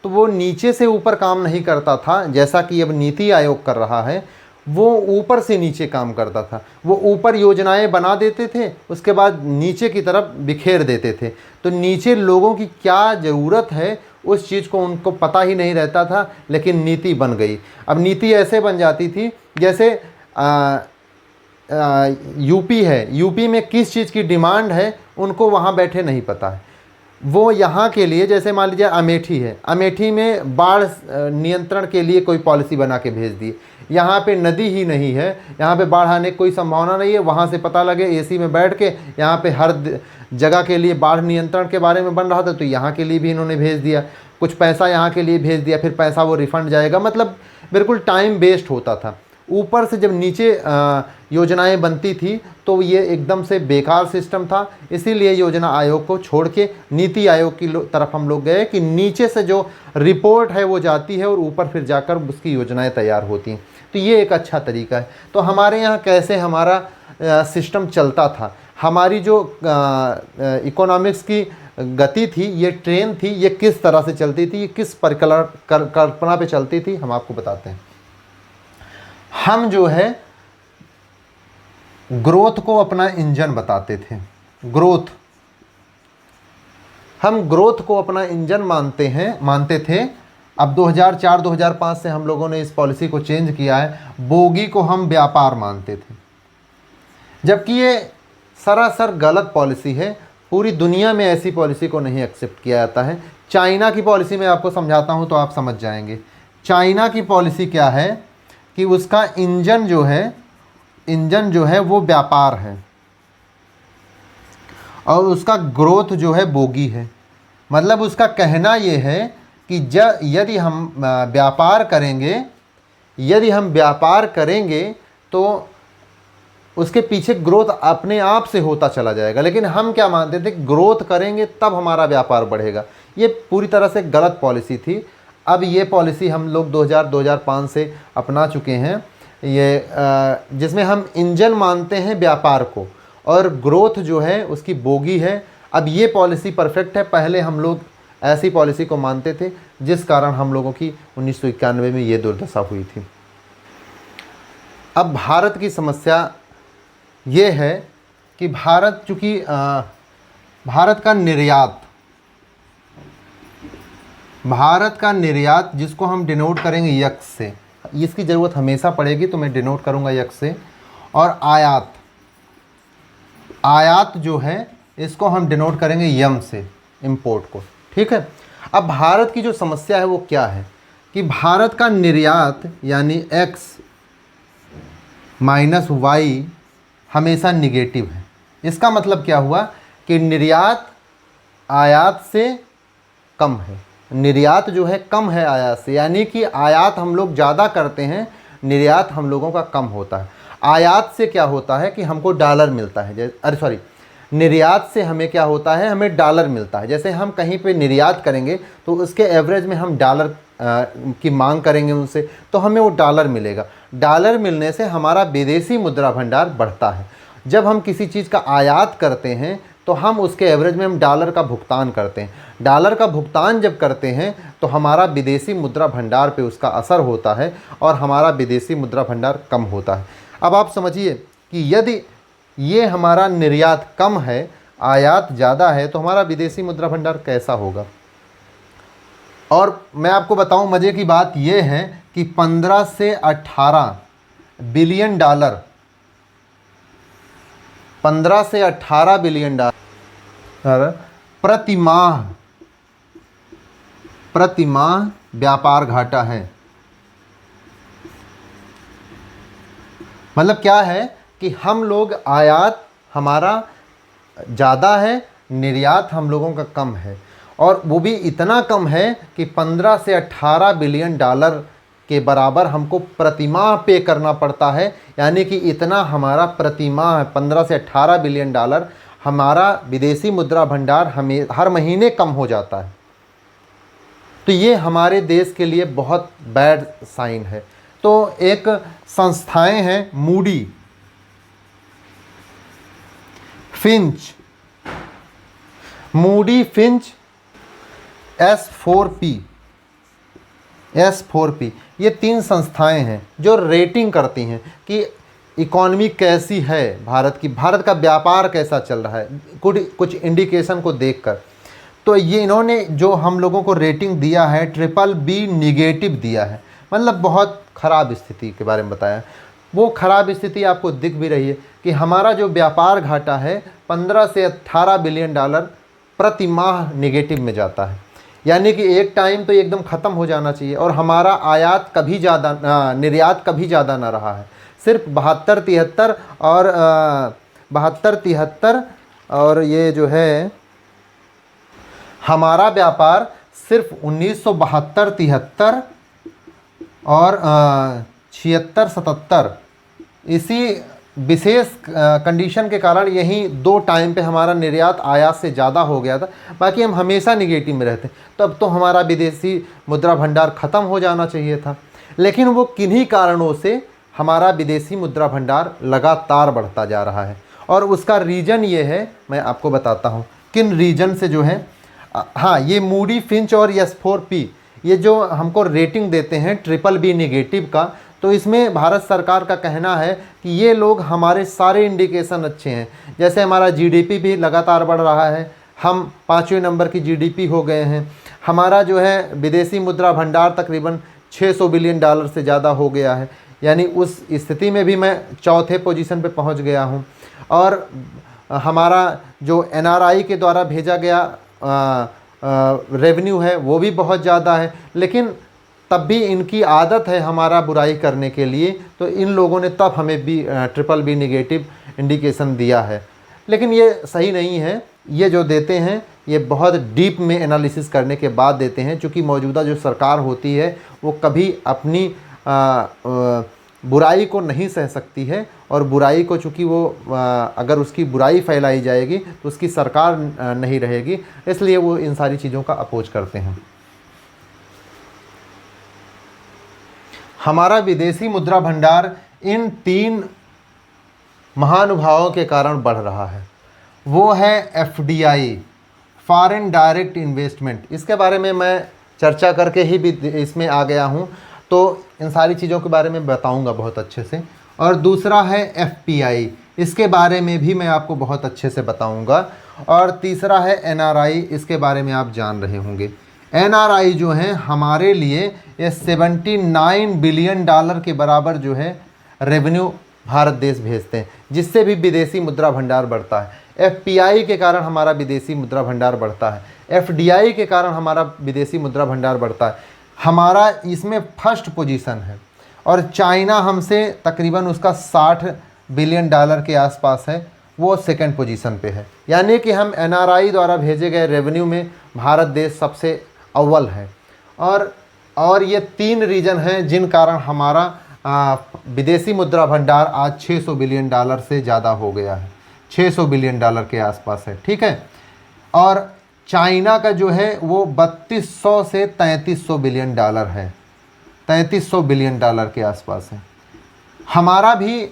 तो वो नीचे से ऊपर काम नहीं करता था, जैसा कि अब नीति आयोग कर रहा है। वो ऊपर से नीचे काम करता था। वो ऊपर योजनाएं बना देते थे, उसके बाद नीचे की तरफ बिखेर देते थे। तो नीचे लोगों की क्या ज़रूरत है उस चीज़ को उनको पता ही नहीं रहता था, लेकिन नीति बन गई। अब नीति ऐसे बन जाती थी जैसे यूपी है, यूपी में किस चीज़ की डिमांड है उनको वहाँ बैठे नहीं पता है। वो यहाँ के लिए, जैसे मान लीजिए अमेठी है, अमेठी में बाढ़ नियंत्रण के लिए कोई पॉलिसी बना के भेज दी। यहाँ पे नदी ही नहीं है, यहाँ पे बाढ़ आने की कोई संभावना नहीं है। वहाँ से पता लगे एसी में बैठ के यहाँ पे हर जगह के लिए बाढ़ नियंत्रण के बारे में बन रहा था, तो यहाँ के लिए भी इन्होंने भेज दिया, कुछ पैसा यहाँ के लिए भेज दिया, फिर पैसा वो रिफ़ंड जाएगा। मतलब बिल्कुल टाइम वेस्ट होता था। ऊपर से जब नीचे योजनाएं बनती थी तो ये एकदम से बेकार सिस्टम था। इसीलिए योजना आयोग को छोड़ के नीति आयोग की तरफ हम लोग गए कि नीचे से जो रिपोर्ट है वो जाती है और ऊपर फिर जाकर उसकी योजनाएं तैयार होती हैं। तो ये एक अच्छा तरीका है। तो हमारे यहाँ कैसे हमारा सिस्टम चलता था, हमारी जो इकोनॉमिक्स की गति थी, ये ट्रेन थी, ये किस तरह से चलती थी, ये किस कल्पना पे चलती थी, हम आपको बताते हैं। हम जो है ग्रोथ को अपना इंजन बताते थे। ग्रोथ, हम ग्रोथ को अपना इंजन मानते थे। अब 2004-2005 से हम लोगों ने इस पॉलिसी को चेंज किया है। बोगी को हम व्यापार मानते थे, जबकि ये सरासर गलत पॉलिसी है। पूरी दुनिया में ऐसी पॉलिसी को नहीं एक्सेप्ट किया जाता है। चाइना की पॉलिसी में आपको समझाता हूँ तो आप समझ जाएंगे। चाइना की पॉलिसी क्या है कि उसका इंजन जो है वो व्यापार है और उसका ग्रोथ जो है बोगी है। मतलब उसका कहना ये है कि यदि हम व्यापार करेंगे तो उसके पीछे ग्रोथ अपने आप से होता चला जाएगा। लेकिन हम क्या मानते थे, ग्रोथ करेंगे तब हमारा व्यापार बढ़ेगा। ये पूरी तरह से गलत पॉलिसी थी। अब ये पॉलिसी हम लोग 2000-2005 से अपना चुके हैं, ये जिसमें हम इंजन मानते हैं व्यापार को और ग्रोथ जो है उसकी बोगी है। अब ये पॉलिसी परफेक्ट है। पहले हम लोग ऐसी पॉलिसी को मानते थे, जिस कारण हम लोगों की 1991 में ये दुर्दशा हुई थी। अब भारत की समस्या ये है कि चूँकि भारत का निर्यात जिसको हम डिनोट करेंगे यक्स से, इसकी ज़रूरत हमेशा पड़ेगी तो मैं डिनोट करूँगा यक्स से। और आयात जो है इसको हम डिनोट करेंगे यम से, इंपोर्ट को। ठीक है। अब भारत की जो समस्या है वो क्या है कि भारत का निर्यात यानी एक्स माइनस वाई हमेशा निगेटिव है। इसका मतलब क्या हुआ कि निर्यात आयात से कम है। निर्यात जो है कम है आयात से, यानी कि आयात हम लोग ज़्यादा करते हैं, निर्यात हम लोगों का कम होता है। आयात से क्या होता है कि हमको डॉलर मिलता है, निर्यात से हमें क्या होता है, हमें डॉलर मिलता है। जैसे हम कहीं पे निर्यात करेंगे तो उसके एवरेज में हम डॉलर की मांग करेंगे उनसे, तो हमें वो डॉलर मिलेगा। डॉलर मिलने से हमारा विदेशी मुद्रा भंडार बढ़ता है। जब हम किसी चीज़ का आयात करते हैं तो हम उसके एवरेज में हम डॉलर का भुगतान करते हैं। डॉलर का भुगतान जब करते हैं तो हमारा विदेशी मुद्रा भंडार पे उसका असर होता है और हमारा विदेशी मुद्रा भंडार कम होता है। अब आप समझिए कि यदि ये हमारा निर्यात कम है, आयात ज़्यादा है, तो हमारा विदेशी मुद्रा भंडार कैसा होगा। और मैं आपको बताऊं, मज़े की बात यह है कि 15 से 18 बिलियन डॉलर, 15 से 18 बिलियन डॉलर प्रति माह व्यापार घाटा है। मतलब क्या है कि हम लोग आयात हमारा ज़्यादा है, निर्यात हम लोगों का कम है, और वो भी इतना कम है कि 15 से 18 बिलियन डॉलर के बराबर हमको प्रतिमाह पे करना पड़ता है। यानी कि इतना हमारा प्रतिमाह 15 से 18 बिलियन डॉलर हमारा विदेशी मुद्रा भंडार हमें हर महीने कम हो जाता है। तो ये हमारे देश के लिए बहुत बैड साइन है। तो एक संस्थाएं हैं, मूडी फिंच S4P, ये 3 संस्थाएं हैं जो रेटिंग करती हैं कि इकॉनमी कैसी है भारत की, भारत का व्यापार कैसा चल रहा है, कुछ इंडिकेशन को देखकर। तो ये इन्होंने जो हम लोगों को रेटिंग दिया है BBB निगेटिव दिया है, मतलब बहुत ख़राब स्थिति के बारे में बताया। वो ख़राब स्थिति आपको दिख भी रही है कि हमारा जो व्यापार घाटा है 15 से 18 बिलियन डॉलर प्रति माह निगेटिव में जाता है। यानी कि एक टाइम तो एकदम ख़त्म हो जाना चाहिए, और हमारा आयात कभी ज़्यादा, निर्यात कभी ज़्यादा ना रहा है। सिर्फ 72-73 और 72-73 और ये जो है हमारा व्यापार सिर्फ 1972-73 और 76-77 इसी विशेष कंडीशन के कारण यही 2 टाइम पे हमारा निर्यात आयात से ज़्यादा हो गया था। बाकी हम हमेशा निगेटिव में रहते, तब तो हमारा विदेशी मुद्रा भंडार ख़त्म हो जाना चाहिए था। लेकिन वो किन्हीं कारणों से हमारा विदेशी मुद्रा भंडार लगातार बढ़ता जा रहा है, और उसका रीज़न ये है, मैं आपको बताता हूँ किन रीज़न से जो है। हाँ, ये मूडी फिंच और S4P ये जो हमको रेटिंग देते हैं BBB निगेटिव का, तो इसमें भारत सरकार का कहना है कि ये लोग हमारे सारे इंडिकेशन अच्छे हैं। जैसे हमारा GDP भी लगातार बढ़ रहा है, हम 5वें नंबर की GDP हो गए हैं। हमारा जो है विदेशी मुद्रा भंडार तकरीबन 600 बिलियन डॉलर से ज़्यादा हो गया है, यानी उस स्थिति में भी मैं 4थे पोजीशन पे पहुंच गया हूं। और हमारा जो NRI के द्वारा भेजा गया रेवेन्यू है वो भी बहुत ज़्यादा है। लेकिन तब भी इनकी आदत है हमारा बुराई करने के लिए, तो इन लोगों ने तब हमें भी BBB निगेटिव इंडिकेशन दिया है। लेकिन ये सही नहीं है, ये जो देते हैं ये बहुत डीप में एनालिसिस करने के बाद देते हैं, क्योंकि मौजूदा जो सरकार होती है वो कभी अपनी बुराई को नहीं सह सकती है, और बुराई को चूँकि वो अगर उसकी बुराई फैलाई जाएगी तो उसकी सरकार नहीं रहेगी, इसलिए वो इन सारी चीज़ों का अपोज करते हैं। हमारा विदेशी मुद्रा भंडार इन 3 महानुभावों के कारण बढ़ रहा है। वो है FDI, फॉरेन डायरेक्ट इन्वेस्टमेंट। इसके बारे में मैं चर्चा करके ही भी इसमें आ गया हूँ, तो इन सारी चीज़ों के बारे में बताऊँगा बहुत अच्छे से। और दूसरा है FPI, इसके बारे में भी मैं आपको बहुत अच्छे से बताऊँगा। और तीसरा है NRI, इसके बारे में आप जान रहे होंगे। NRI जो है हमारे लिए ये 79 बिलियन डॉलर के बराबर जो है रेवेन्यू भारत देश भेजते हैं, जिससे भी विदेशी मुद्रा भंडार बढ़ता है। FPI के कारण हमारा विदेशी मुद्रा भंडार बढ़ता है, FDI के कारण हमारा विदेशी मुद्रा भंडार बढ़ता है। हमारा इसमें फर्स्ट पोजीशन है, और चाइना हमसे तकरीबन उसका 60 बिलियन डॉलर के आसपास है, वो सेकंड पोजीशन पे है। यानी कि हम NRI द्वारा भेजे गए रेवेन्यू में भारत देश सबसे अव्वल है। और ये 3 रीजन हैं जिन कारण हमारा विदेशी मुद्रा भंडार आज $600 बिलियन से ज़्यादा हो गया है, $600 बिलियन के आसपास है, ठीक है। और चाइना का जो है वो 3200 से $3300 बिलियन है, $3300 बिलियन के आसपास है। हमारा भी,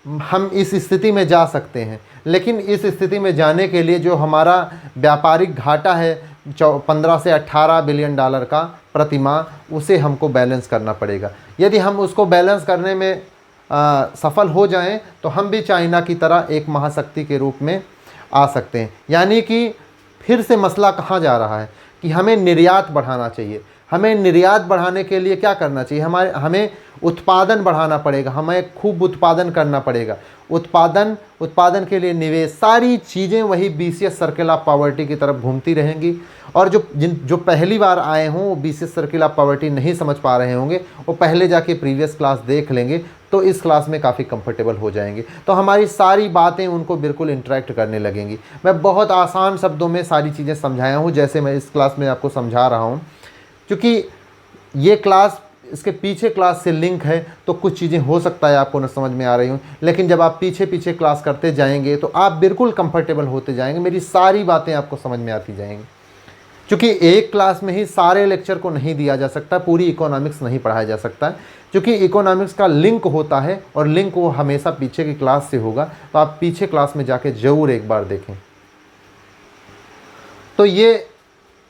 हम इस स्थिति में जा सकते हैं, लेकिन इस स्थिति में जाने के लिए जो हमारा व्यापारिक घाटा है 15 से $18 बिलियन का प्रति माह, उसे हमको बैलेंस करना पड़ेगा। यदि हम उसको बैलेंस करने में सफल हो जाएं तो हम भी चाइना की तरह एक महाशक्ति के रूप में आ सकते हैं। यानी कि फिर से मसला कहाँ जा रहा है कि हमें निर्यात बढ़ाना चाहिए। हमें निर्यात बढ़ाने के लिए क्या करना चाहिए, हमें उत्पादन बढ़ाना पड़ेगा, हमें खूब उत्पादन करना पड़ेगा। उत्पादन के लिए निवेश, सारी चीज़ें वही BCS सर्किल ऑफ पॉवर्टी की तरफ घूमती रहेंगी। और जो पहली बार आए हों वो BCS सर्किल ऑफ पॉवर्टी नहीं समझ पा रहे होंगे, वो पहले जाके प्रीवियस क्लास देख लेंगे तो इस क्लास में काफ़ी कंफर्टेबल हो जाएंगे। तो हमारी सारी बातें उनको बिल्कुल इंटरेक्ट करने लगेंगी। मैं बहुत आसान शब्दों में सारी चीज़ें समझाया हूँ, जैसे मैं इस क्लास में आपको समझा रहा हूँ। क्योंकि ये क्लास, इसके पीछे क्लास से लिंक है, तो कुछ चीज़ें हो सकता है आपको न समझ में आ रही हूँ, लेकिन जब आप पीछे क्लास करते जाएंगे तो आप बिल्कुल कंफर्टेबल होते जाएंगे, मेरी सारी बातें आपको समझ में आती जाएंगी। क्योंकि एक क्लास में ही सारे लेक्चर को नहीं दिया जा सकता, पूरी इकोनॉमिक्स नहीं पढ़ाया जा सकता है, क्योंकि इकोनॉमिक्स का लिंक होता है और लिंक वो हमेशा पीछे की क्लास से होगा। तो आप पीछे क्लास में जाके ज़रूर एक बार देखें। तो ये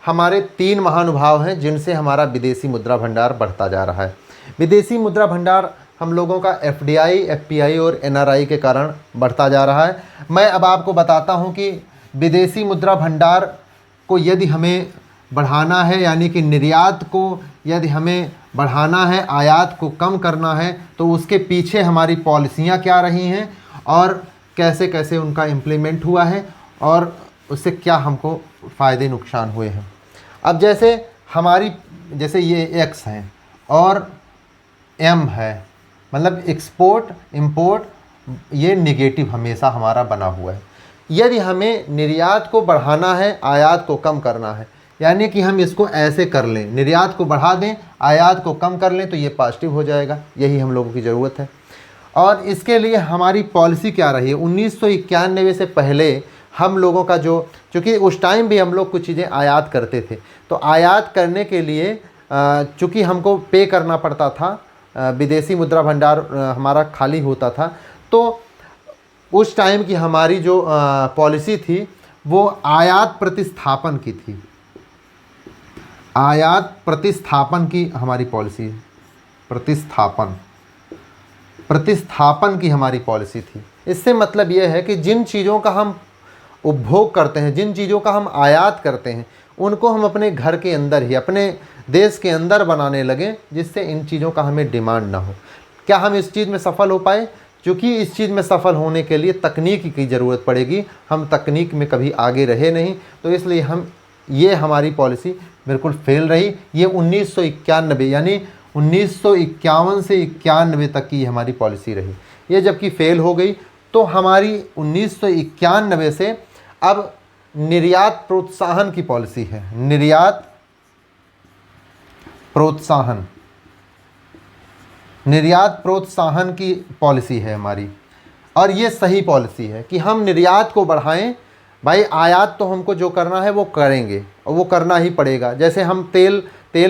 हमारे 3 महानुभाव हैं जिनसे हमारा विदेशी मुद्रा भंडार बढ़ता जा रहा है। विदेशी मुद्रा भंडार हम लोगों का FDI, FPI और NRI के कारण बढ़ता जा रहा है। मैं अब आपको बताता हूं कि विदेशी मुद्रा भंडार को यदि हमें बढ़ाना है, यानी कि निर्यात को यदि हमें बढ़ाना है, आयात को कम करना है, तो उसके पीछे हमारी पॉलिसियाँ क्या रही हैं और कैसे कैसे उनका इम्प्लीमेंट हुआ है और उससे क्या हमको फ़ायदे नुकसान हुए हैं। अब जैसे जैसे ये X हैं और M है, मतलब एक्सपोर्ट इंपोर्ट, ये नेगेटिव हमेशा हमारा बना हुआ है। यदि हमें निर्यात को बढ़ाना है, आयात को कम करना है, यानी कि हम इसको ऐसे कर लें, निर्यात को बढ़ा दें, आयात को कम कर लें, तो ये पॉजिटिव हो जाएगा। यही हम लोगों की ज़रूरत है। और इसके लिए हमारी पॉलिसी क्या रही है, 1991 से पहले हम लोगों का चूँकि उस टाइम भी हम लोग कुछ चीज़ें आयात करते थे, तो आयात करने के लिए चूँकि हमको पे करना पड़ता था, विदेशी मुद्रा भंडार हमारा खाली होता था, तो उस टाइम की हमारी जो पॉलिसी थी वो आयात प्रतिस्थापन की थी। आयात प्रतिस्थापन की हमारी पॉलिसी, प्रतिस्थापन की हमारी पॉलिसी थी। इससे मतलब ये है कि जिन चीज़ों का हम उपभोग करते हैं, जिन चीज़ों का हम आयात करते हैं, उनको हम अपने घर के अंदर ही, अपने देश के अंदर बनाने लगें, जिससे इन चीज़ों का हमें डिमांड ना हो। क्या हम इस चीज़ में सफल हो पाए? क्योंकि इस चीज़ में सफल होने के लिए तकनीक की ज़रूरत पड़ेगी। हम तकनीक में कभी आगे रहे नहीं, तो इसलिए ये हमारी पॉलिसी बिल्कुल फेल रही। ये 1991 यानी 1951 से 91 तक की हमारी पॉलिसी रही। ये जबकि फेल हो गई, तो हमारी 1991 से अब निर्यात प्रोत्साहन की पॉलिसी है। निर्यात प्रोत्साहन की पॉलिसी है हमारी, और ये सही पॉलिसी है कि हम निर्यात को बढ़ाएं। भाई आयात तो हमको जो करना है वो करेंगे, और वो करना ही पड़ेगा। जैसे हम तेल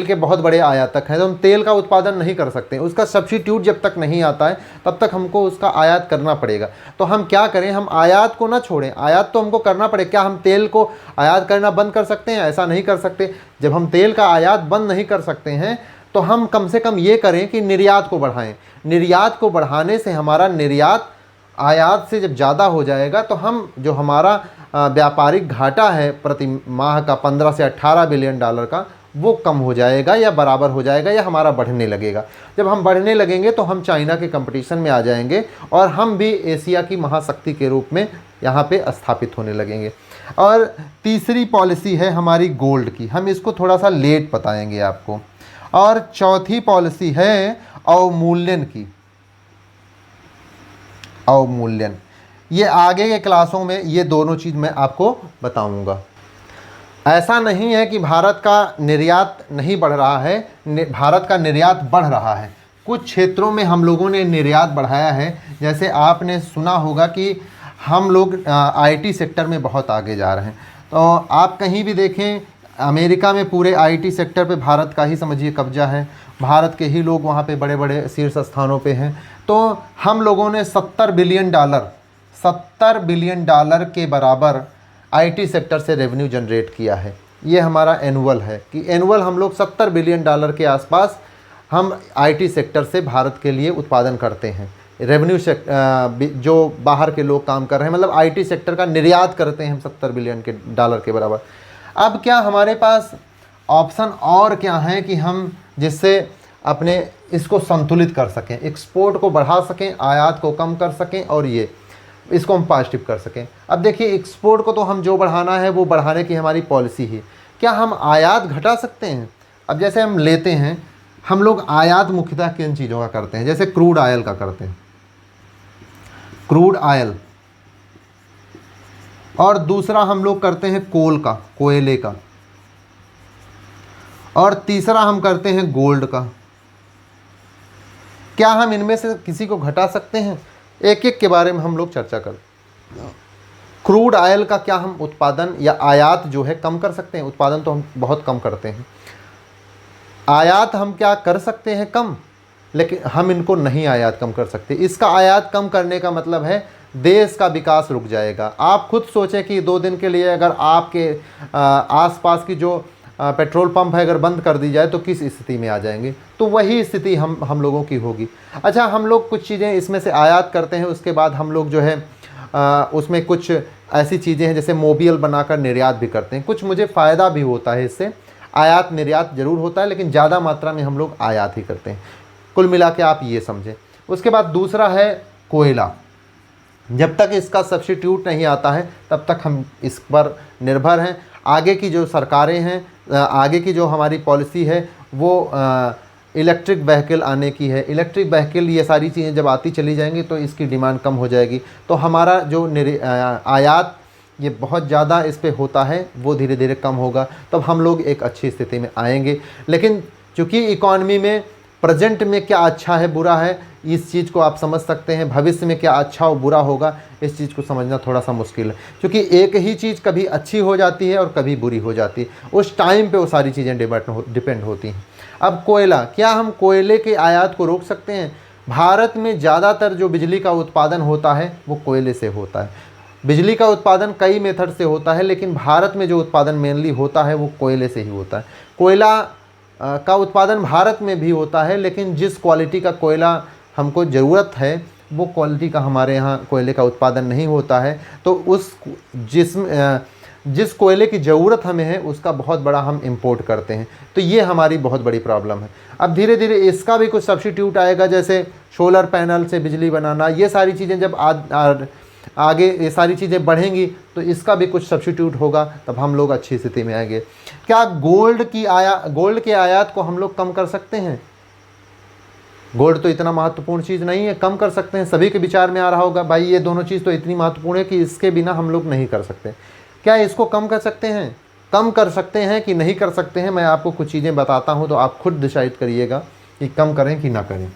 के बहुत बड़े आयातक हैं, तो हम तेल का उत्पादन नहीं कर सकते, उसका सब्स्टिट्यूट जब तक नहीं आता है तब तक हमको उसका आयात करना पड़ेगा। तो हम क्या करें, हम आयात को ना छोड़ें, आयात तो हमको करना पड़ेगा। क्या हम तेल को आयात करना बंद कर सकते हैं? ऐसा नहीं कर सकते। जब हम तेल का आयात बंद नहीं कर सकते हैं, तो हम कम से कम ये करें कि निर्यात को बढ़ाएं। निर्यात को बढ़ाने से हमारा निर्यात आयात से जब ज़्यादा हो जाएगा, तो हम जो हमारा व्यापारिक घाटा है प्रति माह का 15 से $18 बिलियन का, वो कम हो जाएगा या बराबर हो जाएगा या हमारा बढ़ने लगेगा। जब हम बढ़ने लगेंगे तो हम चाइना के कंपटीशन में आ जाएंगे और हम भी एशिया की महाशक्ति के रूप में यहाँ पे स्थापित होने लगेंगे। और तीसरी पॉलिसी है हमारी गोल्ड की, हम इसको थोड़ा सा लेट बताएंगे आपको। और चौथी पॉलिसी है अवमूल्यन की। अवमूल्यन, ये आगे के क्लासों में ये दोनों चीज़ मैं आपको बताऊंगा। ऐसा नहीं है कि भारत का निर्यात नहीं बढ़ रहा है, भारत का निर्यात बढ़ रहा है। कुछ क्षेत्रों में हम लोगों ने निर्यात बढ़ाया है। जैसे आपने सुना होगा कि हम लोग आईटी सेक्टर में बहुत आगे जा रहे हैं। तो आप कहीं भी देखें, अमेरिका में पूरे आईटी सेक्टर पे भारत का ही समझिए कब्जा है, भारत के ही लोग वहाँ पे बड़े बड़े शीर्ष स्थानों पे हैं। तो हम लोगों ने 70 बिलियन डॉलर के बराबर आईटी सेक्टर से रेवेन्यू जनरेट किया है। ये हमारा एनुअल है कि एनुअल हम लोग 70 बिलियन डॉलर के आसपास हम आईटी सेक्टर से भारत के लिए उत्पादन करते हैं। रेवेन्यू जो बाहर के लोग काम कर रहे हैं, मतलब आईटी सेक्टर का निर्यात करते हैं हम 70 बिलियन के डॉलर के बराबर। अब क्या हमारे पास ऑप्शन और क्या है कि हम जिससे अपने इसको संतुलित कर सकें, एक्सपोर्ट को बढ़ा सकें, आयात को कम कर सकें और ये इसको हम पॉजिटिव कर सकें। अब देखिए, एक्सपोर्ट को तो हम जो बढ़ाना है वो बढ़ाने की हमारी पॉलिसी है। क्या हम आयात घटा सकते हैं? अब जैसे हम लेते हैं, हम लोग आयात मुख्यतः किन चीज़ों का करते हैं? जैसे क्रूड ऑयल का करते हैं, क्रूड ऑयल, और दूसरा हम लोग करते हैं कोल का, कोयले का, और तीसरा हम करते हैं गोल्ड का। क्या हम इनमें से किसी को घटा सकते हैं? एक एक के बारे में हम लोग चर्चा करते हैं। क्रूड ऑयल का क्या हम उत्पादन या आयात जो है कम कर सकते हैं? उत्पादन तो हम बहुत कम करते हैं, आयात हम क्या कर सकते हैं कम, लेकिन हम इनको नहीं आयात कम कर सकते। इसका आयात कम करने का मतलब है देश का विकास रुक जाएगा। आप खुद सोचें कि 2 दिन के लिए अगर आपके आसपास की जो पेट्रोल पंप है अगर बंद कर दी जाए तो किस स्थिति में आ जाएंगे? तो वही स्थिति हम लोगों की होगी। अच्छा, हम लोग कुछ चीज़ें इसमें से आयात करते हैं, उसके बाद हम लोग जो है उसमें कुछ ऐसी चीज़ें हैं जैसे मोबियल बनाकर निर्यात भी करते हैं। कुछ मुझे फ़ायदा भी होता है इससे, आयात निर्यात ज़रूर होता है, लेकिन ज़्यादा मात्रा में हम लोग आयात ही करते हैं। कुल मिला के आप ये समझें। उसके बाद दूसरा है कोयला। जब तक इसका सब्स्टिट्यूट नहीं आता है तब तक हम इस पर निर्भर हैं। आगे की जो सरकारें हैं, आगे की जो हमारी पॉलिसी है वो इलेक्ट्रिक व्हीकल आने की है। इलेक्ट्रिक व्हीकल, ये सारी चीज़ें जब आती चली जाएंगी तो इसकी डिमांड कम हो जाएगी। तो हमारा जो आयात ये बहुत ज़्यादा इस पे होता है वो धीरे धीरे कम होगा, तब हम लोग एक अच्छी स्थिति में आएंगे। लेकिन चूँकि इकॉनमी में प्रेजेंट में क्या अच्छा है बुरा है इस चीज़ को आप समझ सकते हैं, भविष्य में क्या अच्छा और बुरा होगा इस चीज़ को समझना थोड़ा सा मुश्किल है, क्योंकि एक ही चीज़ कभी अच्छी हो जाती है और कभी बुरी हो जाती है। उस टाइम पे वो सारी चीज़ें डिपेंड होती हैं। अब कोयला, क्या हम कोयले के आयात को रोक सकते हैं? भारत में ज़्यादातर जो बिजली का उत्पादन होता है वो कोयले से होता है। बिजली का उत्पादन कई मेथड से होता है, लेकिन भारत में जो उत्पादन मेनली होता है वो कोयले से ही होता है। कोयला का उत्पादन भारत में भी होता है, लेकिन जिस क्वालिटी का कोयला हमको ज़रूरत है वो क्वालिटी का हमारे यहाँ कोयले का उत्पादन नहीं होता है। तो उस जिस कोयले की ज़रूरत हमें है उसका बहुत बड़ा हम इंपोर्ट करते हैं। तो ये हमारी बहुत बड़ी प्रॉब्लम है। अब धीरे धीरे इसका भी कुछ सब्स्टिट्यूट आएगा, जैसे सोलर पैनल से बिजली बनाना, ये सारी चीज़ें जब आगे ये सारी चीज़ें बढ़ेंगी तो इसका भी कुछ सब्स्टिट्यूट होगा, तब हम लोग अच्छी स्थिति में आएंगे। क्या गोल्ड के आयात को हम लोग कम कर सकते हैं? गोल्ड तो इतना महत्वपूर्ण चीज़ नहीं है, कम कर सकते हैं। सभी के विचार में आ रहा होगा भाई ये दोनों चीज़ तो इतनी महत्वपूर्ण है कि इसके बिना हम लोग नहीं कर सकते। क्या इसको कम कर सकते हैं? कम कर सकते हैं कि नहीं कर सकते हैं? मैं आपको कुछ चीज़ें बताता हूँ तो आप खुद डिसाइड करिएगा कि कम करें कि ना करें।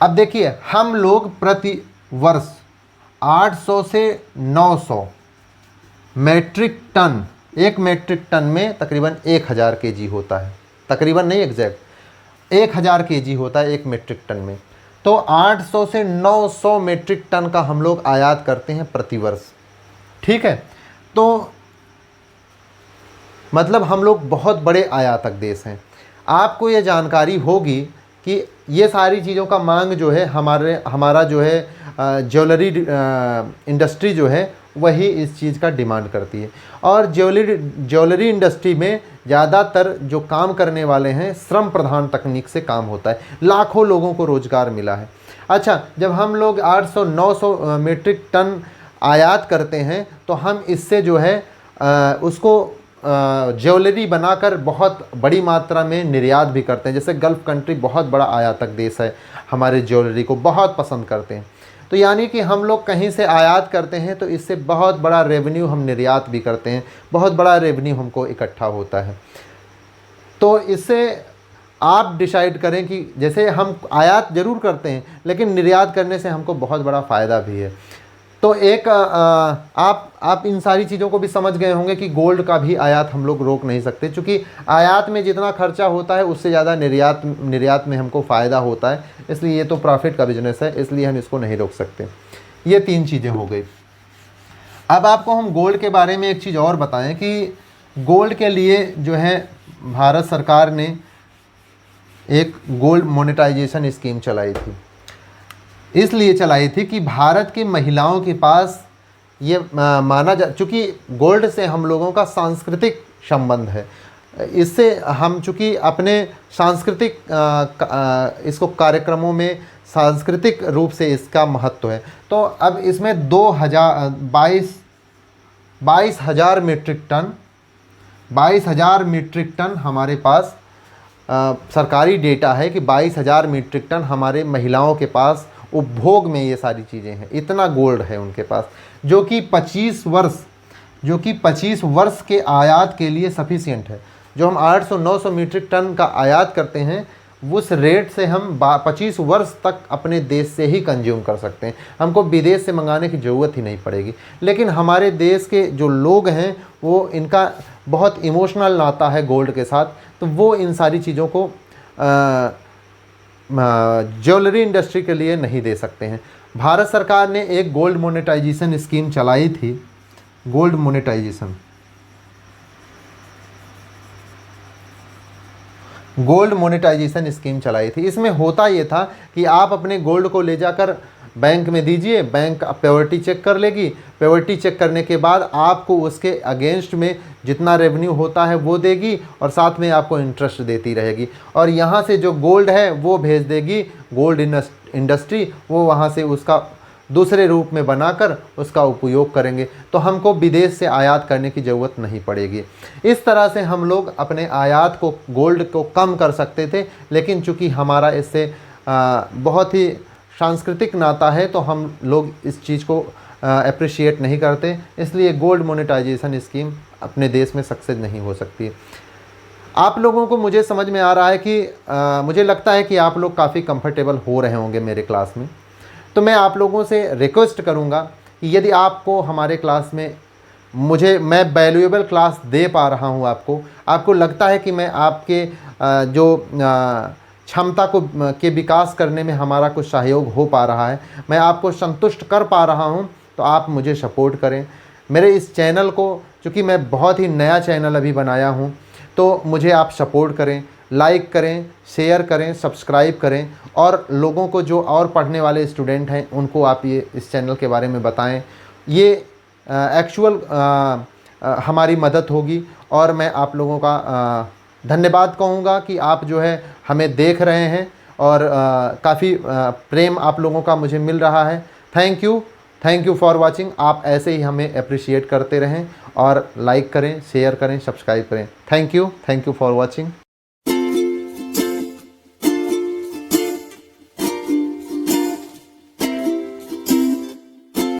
अब देखिए, हम लोग प्रति वर्ष 800 से 900 मेट्रिक टन, एक मेट्रिक टन में तकरीबन 1000 केजी होता है, तकरीबन नहीं एग्जैक्ट 1000 केजी होता है एक मेट्रिक टन में। तो 800 से 900 मेट्रिक टन का हम लोग आयात करते हैं प्रति वर्ष, ठीक है। तो मतलब हम लोग बहुत बड़े आयातक देश हैं। आपको ये जानकारी होगी कि ये सारी चीज़ों का मांग जो है हमारा जो है ज्वेलरी इंडस्ट्री जो है वही इस चीज़ का डिमांड करती है। और ज्वेलरी इंडस्ट्री में ज़्यादातर जो काम करने वाले हैं श्रम प्रधान तकनीक से काम होता है, लाखों लोगों को रोज़गार मिला है। अच्छा, जब हम लोग 800-900 मीट्रिक टन आयात करते हैं तो हम इससे जो है उसको ज्वेलरी बनाकर बहुत बड़ी मात्रा में निर्यात भी करते हैं। जैसे गल्फ़ कंट्री बहुत बड़ा आयातक देश है, हमारे ज्वेलरी को बहुत पसंद करते हैं। तो यानी कि हम लोग कहीं से आयात करते हैं तो इससे बहुत बड़ा रेवेन्यू हम निर्यात भी करते हैं, बहुत बड़ा रेवेन्यू हमको इकट्ठा होता है। तो इससे आप डिसाइड करें कि जैसे हम आयात ज़रूर करते हैं लेकिन निर्यात करने से हमको बहुत बड़ा फ़ायदा भी है। तो एक आप इन सारी चीज़ों को भी समझ गए होंगे कि गोल्ड का भी आयात हम लोग रोक नहीं सकते, क्योंकि आयात में जितना खर्चा होता है उससे ज़्यादा निर्यात में हमको फ़ायदा होता है, इसलिए ये तो प्रॉफिट का बिजनेस है, इसलिए हम इसको नहीं रोक सकते। ये 3 चीज़ें हो गई। अब आपको हम गोल्ड के बारे में एक चीज़ और बताएं कि गोल्ड के लिए जो है भारत सरकार ने एक गोल्ड मोनेटाइजेशन स्कीम चलाई थी। इसलिए चलाई थी कि भारत की महिलाओं के पास ये माना जा, चूँकि गोल्ड से हम लोगों का सांस्कृतिक संबंध है, इससे हम चूँकि अपने सांस्कृतिक इसको कार्यक्रमों में सांस्कृतिक रूप से इसका महत्व है। तो अब इसमें 22,000 मीट्रिक टन हमारे पास सरकारी डेटा है कि 22,000 मीट्रिक टन हमारे महिलाओं के पास उपभोग में ये सारी चीज़ें हैं, इतना गोल्ड है उनके पास, जो कि 25 वर्ष के आयात के लिए सफिशिएंट है। जो हम 800-900 मीट्रिक टन का आयात करते हैं उस रेट से हम 25 वर्ष तक अपने देश से ही कंज्यूम कर सकते हैं, हमको विदेश से मंगाने की ज़रूरत ही नहीं पड़ेगी। लेकिन हमारे देश के जो लोग हैं वो इनका बहुत इमोशनल नाता है गोल्ड के साथ, तो वो इन सारी चीज़ों को ज्वेलरी इंडस्ट्री के लिए नहीं दे सकते हैं। भारत सरकार ने एक गोल्ड मोनेटाइजेशन स्कीम चलाई थी, गोल्ड मोनेटाइजेशन स्कीम चलाई थी। इसमें होता ये था कि आप अपने गोल्ड को ले जाकर बैंक में दीजिए, बैंक प्योरिटी चेक कर लेगी, प्योरिटी चेक करने के बाद आपको उसके अगेंस्ट में जितना रेवेन्यू होता है वो देगी और साथ में आपको इंटरेस्ट देती रहेगी, और यहाँ से जो गोल्ड है वो भेज देगी गोल्ड इंडस्ट्री, वो वहाँ से उसका दूसरे रूप में बनाकर उसका उपयोग करेंगे, तो हमको विदेश से आयात करने की ज़रूरत नहीं पड़ेगी। इस तरह से हम लोग अपने आयात को, गोल्ड को कम कर सकते थे, लेकिन चूँकि हमारा इससे बहुत ही सांस्कृतिक नाता है तो हम लोग इस चीज़ को अप्रिशिएट नहीं करते, इसलिए गोल्ड मोनेटाइजेशन स्कीम अपने देश में सक्सेस नहीं हो सकती। आप लोगों को मुझे समझ में आ रहा है कि मुझे लगता है कि आप लोग काफ़ी कंफर्टेबल हो रहे होंगे मेरे क्लास में, तो मैं आप लोगों से रिक्वेस्ट करूंगा कि यदि आपको हमारे क्लास में मैं वैल्यूएबल क्लास दे पा रहा हूं, आपको लगता है कि मैं आपके जो क्षमता के विकास करने में हमारा कुछ सहयोग हो पा रहा है, मैं आपको संतुष्ट कर पा रहा हूं, तो आप मुझे सपोर्ट करें। मेरे इस चैनल को, चूँकि मैं बहुत ही नया चैनल अभी बनाया हूं, तो मुझे आप सपोर्ट करें, लाइक करें, शेयर करें, सब्सक्राइब करें, और लोगों को, जो और पढ़ने वाले स्टूडेंट हैं, उनको आप ये इस चैनल के बारे में बताएं। ये एक्चुअल हमारी मदद होगी, और मैं आप लोगों का धन्यवाद कहूँगा कि आप जो है हमें देख रहे हैं, और काफ़ी प्रेम आप लोगों का मुझे मिल रहा है। Thank you for watching. आप ऐसे ही हमें अप्रिशिएट करते रहें और लाइक करें, शेयर करें, सब्सक्राइब करें। Thank you for watching.